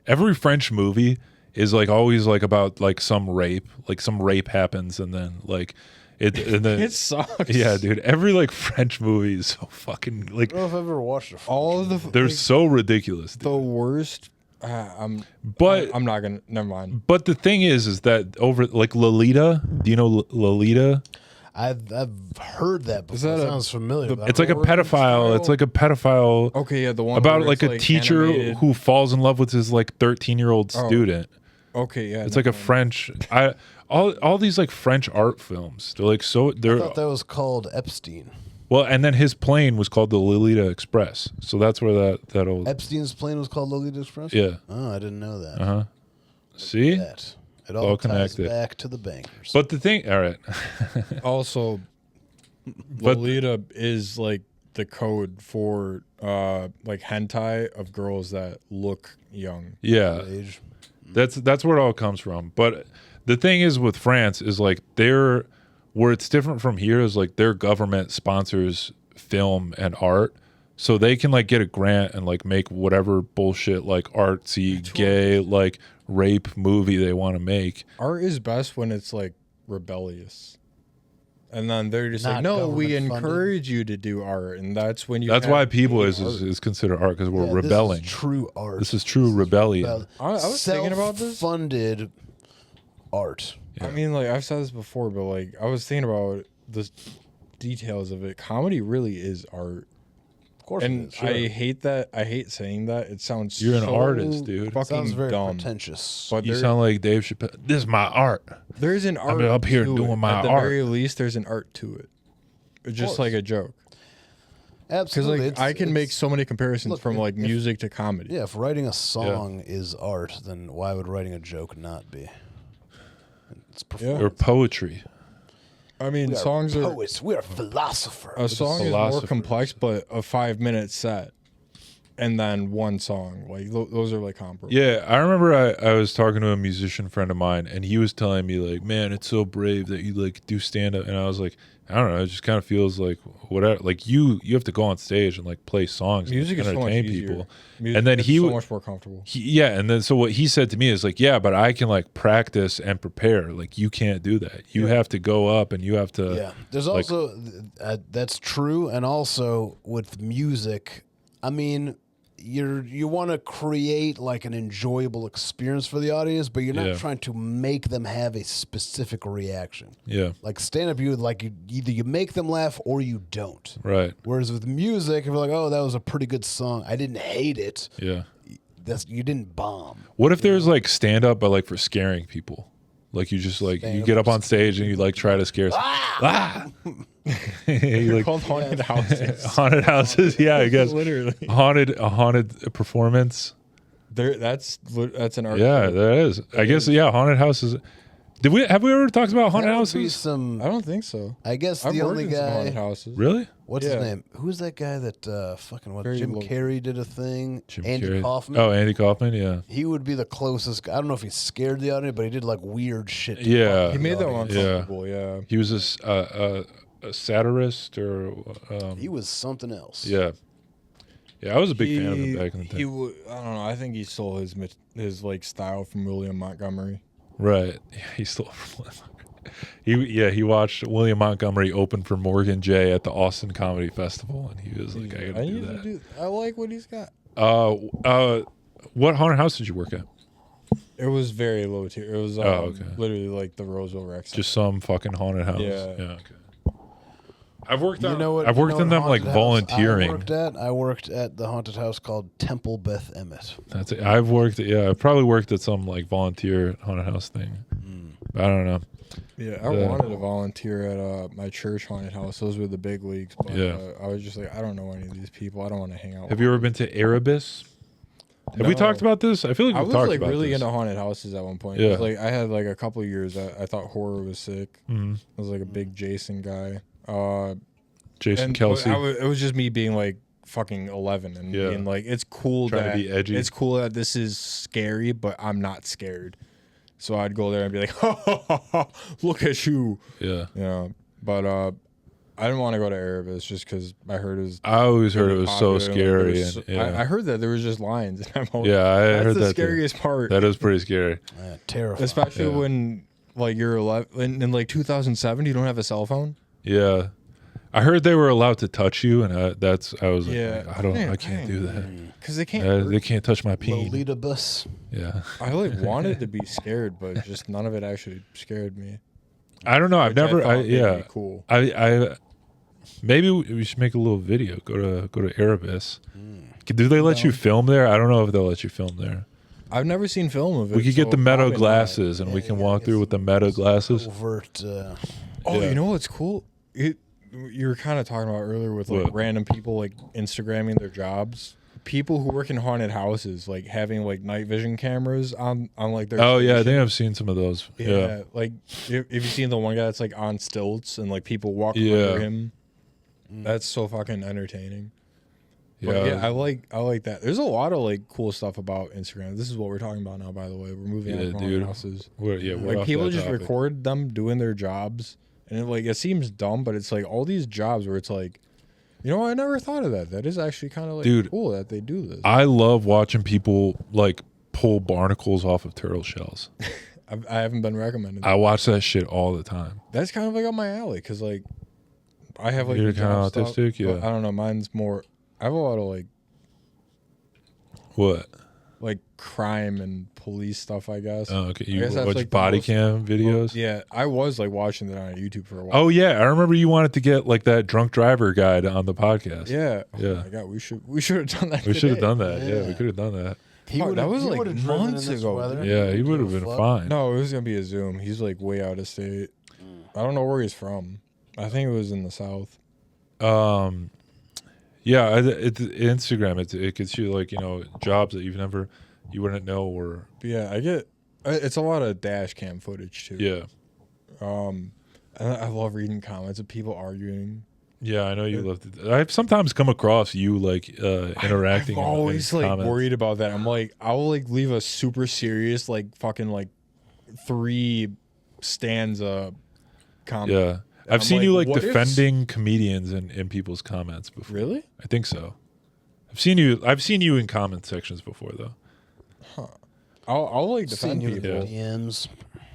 Every French movie is like always like about like some rape happens and then like and then It sucks. yeah, dude. Every like French movie is so fucking like I don't know if I've ever watched a All of the they're like, so ridiculous. Dude. the worst. But I'm not gonna. Never mind. but the thing is that over like Lolita. Do you know Lolita? I've heard that before. that It a- sounds familiar. the- but I It's like a don't know. pedophile. It's like a pedophile Okay, yeah, the one about where like it's, a teacher animated. who falls in love with his like 13-year-old Oh. student. Okay, yeah. It's like a French. All these like French art films. They're like so. I They're thought that was called Epstein. well, and then his plane was called the Lolita Express. So that's where that old Epstein's plane was called Lolita Express? yeah. Oh, I didn't know that. Uh-huh. See, That. It all all ties connected. back to the bankers. but the thing. All right. Also, But- Lolita is like the code for like hentai of girls that look young. Yeah. Age. That's where it all comes from. But the thing is with France is like where it's different from here is like their government sponsors film and art. So they can like get a grant and like make whatever bullshit like artsy, gay, like rape movie they want to make. Art is best when it's like rebellious. And then they're just like, Not no, we government funded. encourage you to do art. And that's when you That's have why P gay Boiz art. is considered art because we're Yeah, rebelling. This is true art. This is true rebellion. I was thinking about this. Self-funded art. Yeah. I mean, like, I've said this before, but like, I was thinking about the details of it. Comedy really is art. Of course And it is. Sure. I hate that. I hate saying that. It sounds You're an so artist, dude. Fucking Sounds very dumb. pretentious. But You there, sound like Dave Chappelle. This is my art. there's an art. up here to doing it. my At the art. very least, there's an art to it. It's just course. like a joke. Because Absolutely. like I can make so many comparisons look, from like if- music to comedy. Yeah, if writing a song is art, then why would writing a joke not be? It's Yeah. Or poetry. I mean, We are songs are poets. We are philosophers. a song is more philosophers. complex, but a 5-minute set, and then one song. Like those are like comparable. Yeah, I remember I was talking to a musician friend of mine, and he was telling me like, "Man, it's so brave that you like do stand up." And I was like, "I don't know, it just kind of feels like whatever. Like you have to go on stage and like play songs, Music and is so much entertain easier. people." Music And then is he so w- much more comfortable. Yeah, and then so what he said to me is like, "Yeah, but I can like practice and prepare. Like you can't do that. You have to go up and you have to." Yeah, there's like- also that's true, and also with music, I mean, you want to create like an enjoyable experience for the audience, but you're not Yeah. trying to make them have a specific reaction. Yeah, Like stand up, you either you make them laugh or you don't. right. Whereas with music, if you're like, oh, that was a pretty good song, I didn't hate it. Yeah. You didn't bomb. What if there's like stand up, but like for scaring people? Like you just like you Stand-up get up for on stage and you like try to scare. Ah! You, like, Called haunted houses. haunted houses. Yeah, I guess Literally. a haunted performance. That's an art. Yeah, form. that is. I guess yeah, haunted houses. Have we ever talked about haunted That would be houses? some. I don't think so. I guess I've the worked only in some haunted guy. houses. Really? What's Yeah. his name? Who's that guy that fucking what? Very Jim low. Carrey did a thing. Jim Andy Carrey. Kaufman. Oh, Andy Kaufman. Yeah. He would be the closest. I don't know if he scared the audience, but he did like weird shit. to Yeah. fuck He the made that one audience. uncomfortable. Yeah. He was a satirist or He was something else. yeah. Yeah, I was a big fan of him back in the day. I don't know. I think he stole his like style from William Montgomery. Right. Yeah, he stole it from William Montgomery. He watched William Montgomery open for Morgan J at the Austin Comedy Festival, and he was like, "I gotta do that." I like what he's got. What haunted house did you work at? It was very low tier. It was okay. literally like the Roseville Rec Center. Just some fucking haunted house. Yeah. Okay. I've worked on. You know what? I've worked you know in what them like haunted house volunteering. I worked at the haunted house called Temple Beth Emmett. That's it. I've probably worked at some like volunteer haunted house thing. I don't know. Yeah, I wanted to volunteer at my church haunted house. Those were the big leagues. But, I was just like, I don't know any of these people. I don't want to hang out. Have you ever been to Erebus? Have we talked about this? I feel like I we've was talked like about really this. into haunted houses at one point. Yeah. Like I had like a couple of years. I thought horror was sick. Mhm. I was like a big Jason guy. Jason Kelsey. It was just me being like fucking 11 and being like, it's cool Trying that to be edgy. it's cool that this is scary, but I'm not scared. So I'd go there and be like, ha, ha, ha, ha, look at you. Yeah. You know, but I didn't want to go to Erebus just because I heard it was. I always heard it was so popular, and, scary. like, and, I heard that there was just lions. And I'm always, yeah, I that's heard the that. scariest part. That is pretty scary. Terrifying. Especially when like you're 11 in like 2007, you don't have a cell phone. Yeah. I heard they were allowed to touch you, and I was like, Yeah. I can't do that. Because they can't. They can't touch my peen. Lolita bus. Yeah. I like wanted to be scared, but just none of it actually scared me. I don't know. I've Which never. thought made Yeah. me cool. I maybe we should make a little video. Go to Erebus. Do they let you film there? I don't know if they'll let you film there. I've never seen film of it. We could get so the meta probably not. glasses, and we can walk through with the meta glasses. Overt. Oh, Yeah. you know what's cool? You were kind of talking about earlier with like What? random people like Instagramming their jobs. People who work in haunted houses, like having like night vision cameras on like their. Oh yeah, I station. think I've seen some of those. Yeah. Like if you've seen the one guy that's like on stilts and like people walk Yeah. under him, that's so fucking entertaining. But yeah, I like that. There's a lot of like cool stuff about Instagram. This is what we're talking about now, by the way. We're moving on Yeah, from dude. haunted houses. We're Like off people that just topic. record them doing their jobs, and it seems dumb, but it's like all these jobs where it's like, you know, I never thought of that. That is actually kind of like Dude, cool that they do this. I love watching people like pull barnacles off of turtle shells. I haven't been recommended. I watch that shit all the time. That's kind of like up my alley because like I have like You're the kinda job stuff, autistic? but Yeah. I don't know. Mine's more. I have a lot of What? like crime and police stuff, I guess. Oh, okay. I You guess that's, watch like, the body most- cam videos? Yeah, I was like watching it on YouTube for a while. Oh yeah, I remember you wanted to get like that drunk driver guide on the podcast. Yeah. Yeah. Oh my god, we should have done that. We should have today. done that. Yeah, we Yeah. could have done that. Fuck, that was, like, months ago. Yeah, he would have been fine. No, it was gonna be a Zoom. He's like way out of state. I don't know where he's from. I think it was in the South. Yeah, Instagram. It gets you like jobs that you wouldn't know were. But yeah, it's a lot of dash cam footage too. Yeah, And I love reading comments of people arguing. yeah. I know you love it. I've sometimes come across you like interacting. I'm always in like comments. worried about that. I'm like, I'll like leave a super serious like fucking like 3 stanza comment. Yeah, I've I'm seen like, you like what if- defending comedians in people's comments before. Really? I think so. I've seen you in comment sections before though. I'll like Seen defend you in people, the DMs.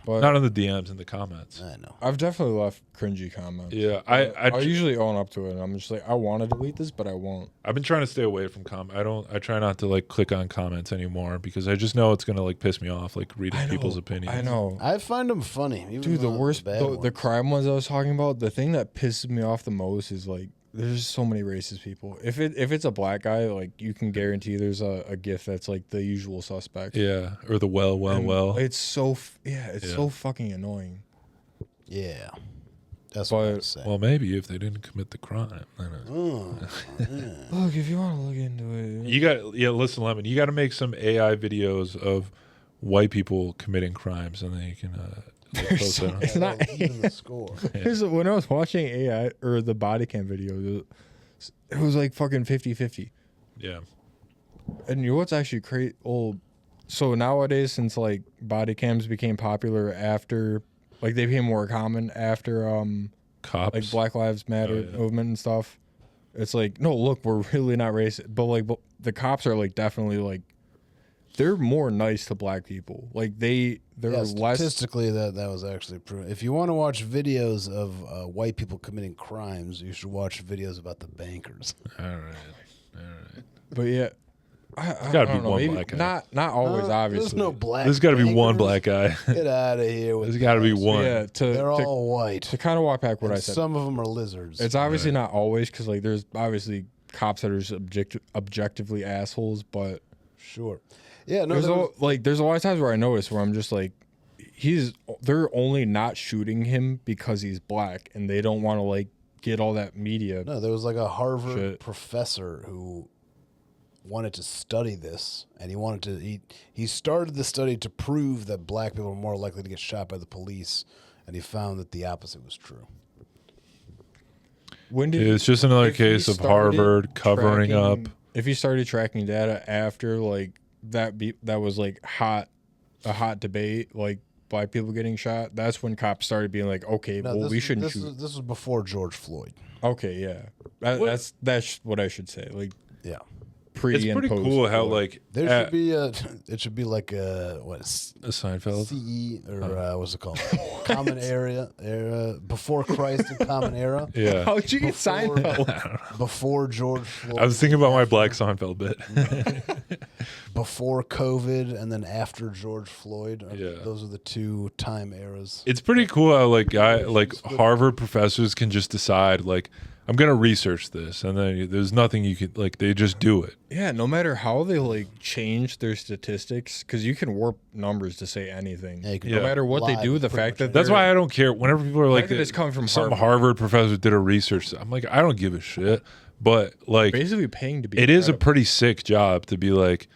but Not in the DMs, in the comments. I know. I've definitely left cringy comments. Yeah, I usually own up to it. And I'm just like, I want to delete this, but I won't. I've been trying to stay away from I try not to like click on comments anymore because I just know it's gonna like piss me off like reading people's opinions. I know. I find them funny. Even Dude, the worst, bad the ones. crime ones I was talking about, the thing that pisses me off the most is like, there's so many racist people. If it's a black guy, like you can guarantee there's a GIF that's like the usual suspect. Yeah, or the And well. It's so so fucking annoying. Yeah. That's what But- I'd say. Well, maybe if they didn't commit the crime. I don't know. Look, if you want to look into it, You got listen, Lemon. You got to make some AI videos of white people committing crimes, and then you can. Post that on- it's not. Even the score. When I was watching AI or the body cam video, it was like fucking 50-50. Yeah. And you know what's actually crazy? So nowadays, since like body cams became popular after, like they became more common after Cops. like Black Lives Matter Oh, yeah. movement and stuff. It's like, no, look, we're really not racist, but like the cops are like definitely like they're more nice to black people. Like they're Yeah, less. statistically, that was actually proven. If you want to watch videos of white people committing crimes, you should watch videos about the bankers. All right. But yeah, I gotta don't be know, one maybe black guy. not always, obviously. There's no black. There's got to be one bankers. black guy. Get out of here. With There's got to be this. one. Yeah, They're to all white. kind of walk back what And I said. some of them are lizards. It's obviously not always because like there's obviously cops that are just objectively assholes, but sure. Yeah, no. there's there was- there's a lot of times where I notice where I'm just like, they're only not shooting him because he's black, and they don't want to like get all that media. No, there was like a Harvard Shit. professor who wanted to study this, and he started the study to prove that black people are more likely to get shot by the police, and he found that the opposite was true. When did It's just another if he case of started Harvard covering up. If he started tracking data after like that was like a hot debate, like black people getting shot, that's when cops started being like, okay, No, we shouldn't shoot. This was before George Floyd. Okay, yeah, that's what I should say. Like Yeah. pre It's and pretty post cool how Floyd. like There should be it should be like a a Seinfeld. CE or what's it called? Common era before Christ and Common Era. Yeah. How'd you get Before- Seinfeld? Before George Floyd. I was thinking about my Black Seinfeld bit. Before COVID and then after George Floyd. Yeah. Those are the two time eras. It's pretty cool how like Harvard professors can just decide like I'm gonna research this, and then there's nothing you could like. They just do it. Yeah, no matter how they like change their statistics, because you can warp numbers to say anything. Yeah, you can No matter what they lie do, the pretty fact much that That's they're- why I don't care. Whenever people are like, that it's coming from some Harvard. Harvard professor did a research, I'm like, I don't give a shit. But like, basically paying to be. it is a credible. pretty sick job to be like,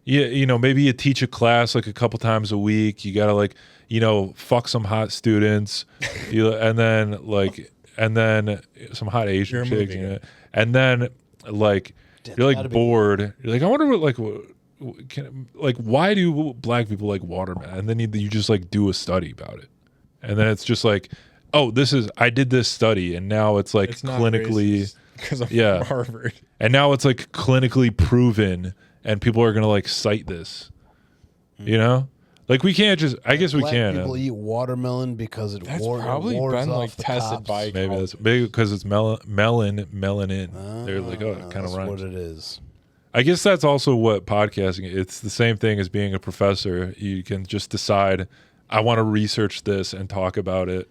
yeah, you know, maybe you teach a class like a couple times a week. You gotta like, you know, fuck some hot students, and then some hot Asian You're chicks, moving you know? it. And then like you're like gotta be- bored. You're like, I wonder what why do black people like watermelon? And then you just like do a study about it, and then it's just like, oh, I did this study, and now it's like It's not clinically. because of Yeah. Harvard. And now it's like clinically proven, and people are gonna like cite this. You know, like we can't just. I guess we Black can. people eat watermelon because it That's wards probably wards been off like the tested cops. by Maybe that's because it's melanin. They're like, oh, it kind That's of rhymes. what it is. I guess that's also what podcasting. It's the same thing as being a professor. You can just decide, I want to research this and talk about it.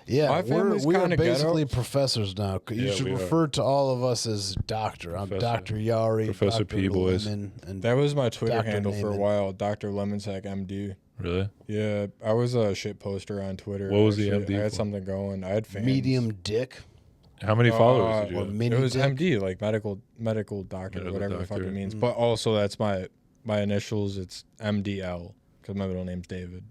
Yeah, My family's we are kinda basically ghetto. professors now. You Yeah, should we are. refer to all of us as doctor. I'm Professor. Dr. Yari, Professor Dr. P Boiz. Lemon, and That was my Twitter Dr. handle for a Naaman. while, Dr. Lemonsack MD. Really? Yeah, I was a shit poster on Twitter. What was the actually. MD I had for? something going. I had fans. medium dick. How many followers did you or have? mini It was dick. MD, like medical doctor, Medical whatever the fuck doctor. it means. But also, that's my initials. It's MDL because my middle name's David.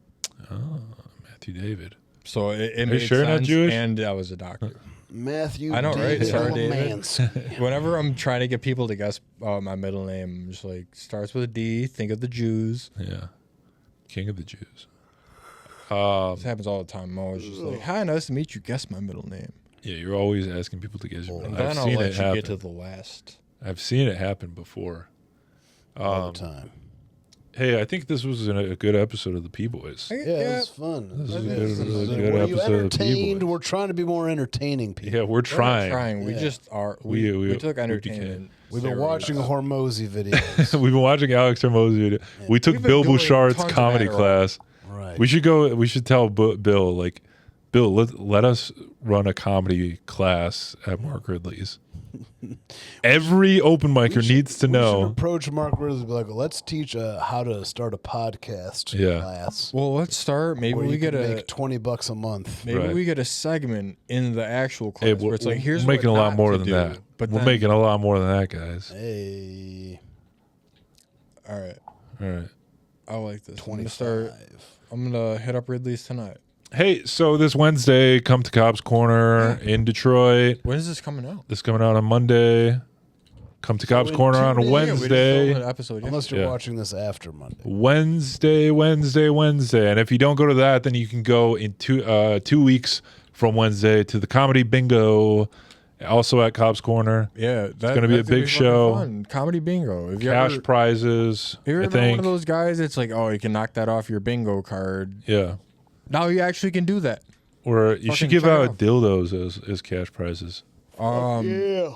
Matthew David. So it you made sure you're not sense, Jewish? and I was a doctor. Matthew I know, right? David Sorry, David. Lemansky. Whenever I'm trying to get people to guess my middle name, I'm just like, starts with a D. Think of the Jews. Yeah. King of the Jews. This happens all the time. I'm always just like, hi, nice to meet you. Guess my middle name. Yeah, you're always asking people to guess your And I've then I'll seen let it you happen. get to the last. I've seen it happen before. all the time. Hey, I think this was a good episode of the P Boiz. Yeah, it was fun. This is a This good- is- really good were you episode of the P entertained? Boiz. We're trying to be more entertaining people. Yeah, we're We're not trying. trying. We Yeah. just are. We We took became. entertainment. We've been steroids. watching Hormozi videos. We've been watching Alex Hormozi video. We took We've been Bill doing Bouchard's tons of comedy Adderall. class. Right. We should go. We should tell Bill, like, Bill, let us run a comedy class at Mark Ridley's. Every open micer needs to We should know. approach Mark Ridley and be like, let's teach how to start a podcast Yeah. class. Well, let's start. Maybe Where we you get can a make $20 a month. maybe Right. we get a segment in the actual class Hey, where it's like, we're here's making a what lot not more to than do. that. But We're then- making a lot more than that, guys. Hey, All right, All right. I like this. 25. I'm gonna hit up Ridley's tonight. Hey, so this Wednesday, come to Cobb's Corner in Detroit. When is this coming out? This coming out on Monday. Come to Cobb's in Corner 2 on days? a Yeah, we just Wednesday. filmed an episode. Unless you're Yeah. watching this after Monday. Wednesday. And if you don't go to that, then you can go in 2 weeks from Wednesday to the Comedy Bingo, also at Cobb's Corner. Yeah, that's gonna be a big show. Comedy bingo. If you Cash ever, prizes, you ever I been one think. of those guys? It's like, oh, you can knock that off your bingo card. Yeah. Now you actually can do that. Or you Fucking should give check it out off. dildos as cash prizes. Yeah.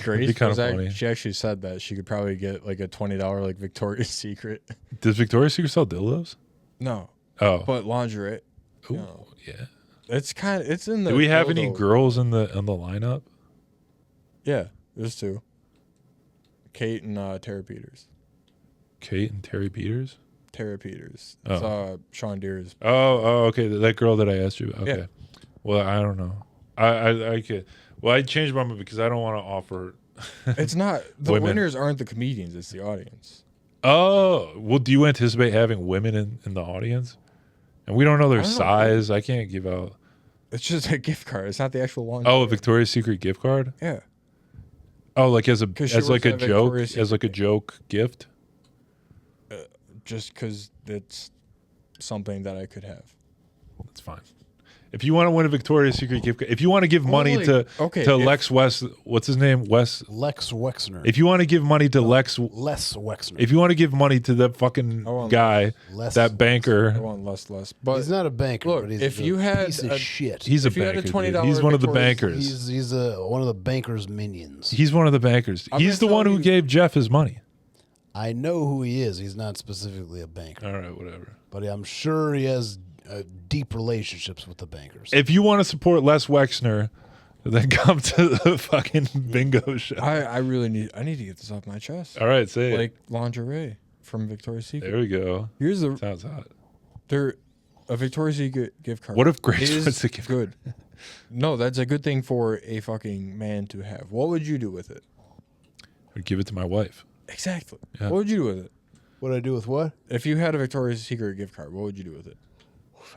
Grace be kinda was funny. she actually said that she could probably get like a $20 like Victoria's Secret. Does Victoria's Secret sell dildos? No, Oh. but lingerie. Ooh, no. yeah. It's in the. Do we have any dildo- girls in the lineup? Yeah, there's two. Kate and Tara Peters. Kate and Terry Peters? Tara Peters. Oh. It's Sean Deere's. Okay. That girl that I asked you about. Okay. Yeah. Well, I don't know. I could. Well, I changed my mind because I don't want to offer. It's not the Women. winners aren't the comedians; it's the audience. Oh, well, do you anticipate having women in the audience? And we don't know their I don't know. size. I can't give out. It's just a gift card. It's not the actual one. Oh, a Victoria's Secret gift card. Yeah. Oh, like as 'Cause she like works a at joke, Victoria's as like a joke gift. Just because it's something that I could have. That's fine. If you want to win a Victoria's Secret gift card, if you want to give money like, to okay, to if- Lex West, what's his name? Lex Wexner. If you want to give money to Les Wexner. if you want to give money to that fucking I want guy, Les that I banker, want less. But he's not a banker, look, but he's if a you had piece of a- shit. he's a if you had a banker. Dude. $20 He's one of the Victoria's- bankers. He's one of the banker's minions. He's one of the bankers. I'm He's the gonna one tell who you- gave Jeff his money. I know who he is. He's not specifically a banker, All right, whatever. but I'm sure he has deep relationships with the bankers. If you want to support Les Wexner, then come to the fucking bingo show. I really need to get this off my chest. All right, say it. Like lingerie from Victoria's Secret. There we go. Here's the Sounds hot. a Victoria's Secret gift card. What if Grace is wants a gift good? No, that's a good thing for a fucking man to have. What would you do with it? I'd give it to my wife. Exactly. Yeah. What would you do with it? What do I do with what? If you had a Victoria's Secret gift card, what would you do with it?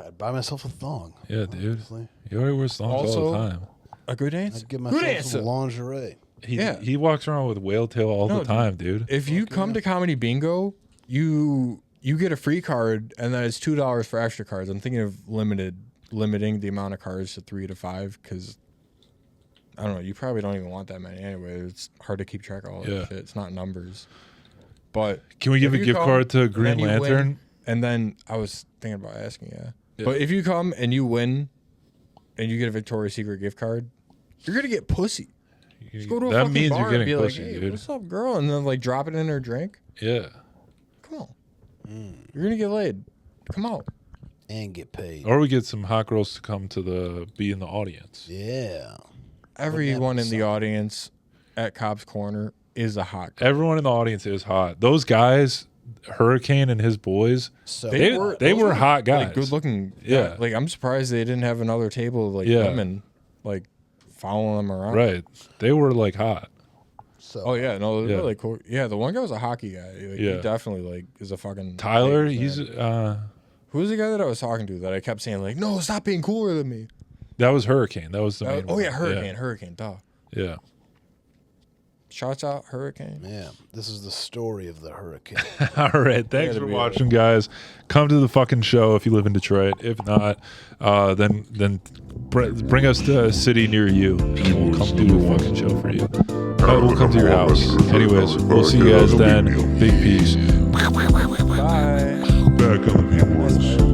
I'd buy myself a thong. Yeah, dude. Honestly. He already wears thongs all Also- the time. A good answer. I'd give Good myself answer. some lingerie. He walks around with whale tail all No, the time, dude. If you come to Comedy Bingo, you get a free card, and then it's $2 for extra cards. I'm thinking of limiting the amount of cards to 3 to 5 because I don't know. You probably don't even want that many anyway. It's hard to keep track of all that Yeah. shit. It's not numbers. But Can we give if a you gift come card to and Green then you win- Lantern? and then I was thinking about asking you. Yeah. But if you come and you win, and you get a Victoria's Secret gift card, you're gonna get pussy. Just go to a That fucking means bar you're and getting be pussy, like, "Hey, dude. what's up, girl?" And then like drop it in her drink. Yeah. Come on, you're gonna get laid. Come on. And get paid. Or we get some hot girls to come to be in the audience. Yeah. Everyone in the suck. audience at Cobb's Corner is a hot girl. Everyone in the audience is hot. Those guys, Hurricane and his boys, So they those were hot guys. Like good looking. Yeah. Like I'm surprised they didn't have another table of like Yeah. women like following them around. Right. They were like hot. So Oh yeah, no, they're Yeah. really cool. Yeah, the one guy was a hockey guy. Like, Yeah. He definitely like is a fucking Tyler, big he's fan. Who's the guy that I was talking to that I kept saying like, no, stop being cooler than me. that was Hurricane. That was the main Oh one. yeah, Hurricane, duh. Yeah. Shouts out Hurricane. yeah, this is the story of the hurricane. All right. Thanks to for be watching, guys. Come to the fucking show if you live in Detroit. If not, then bring us to a city near you, and we'll come do a fucking show for you. We'll come to your house. Anyways, we'll see you guys then. Big peace. Bye. Back on the P Boiz.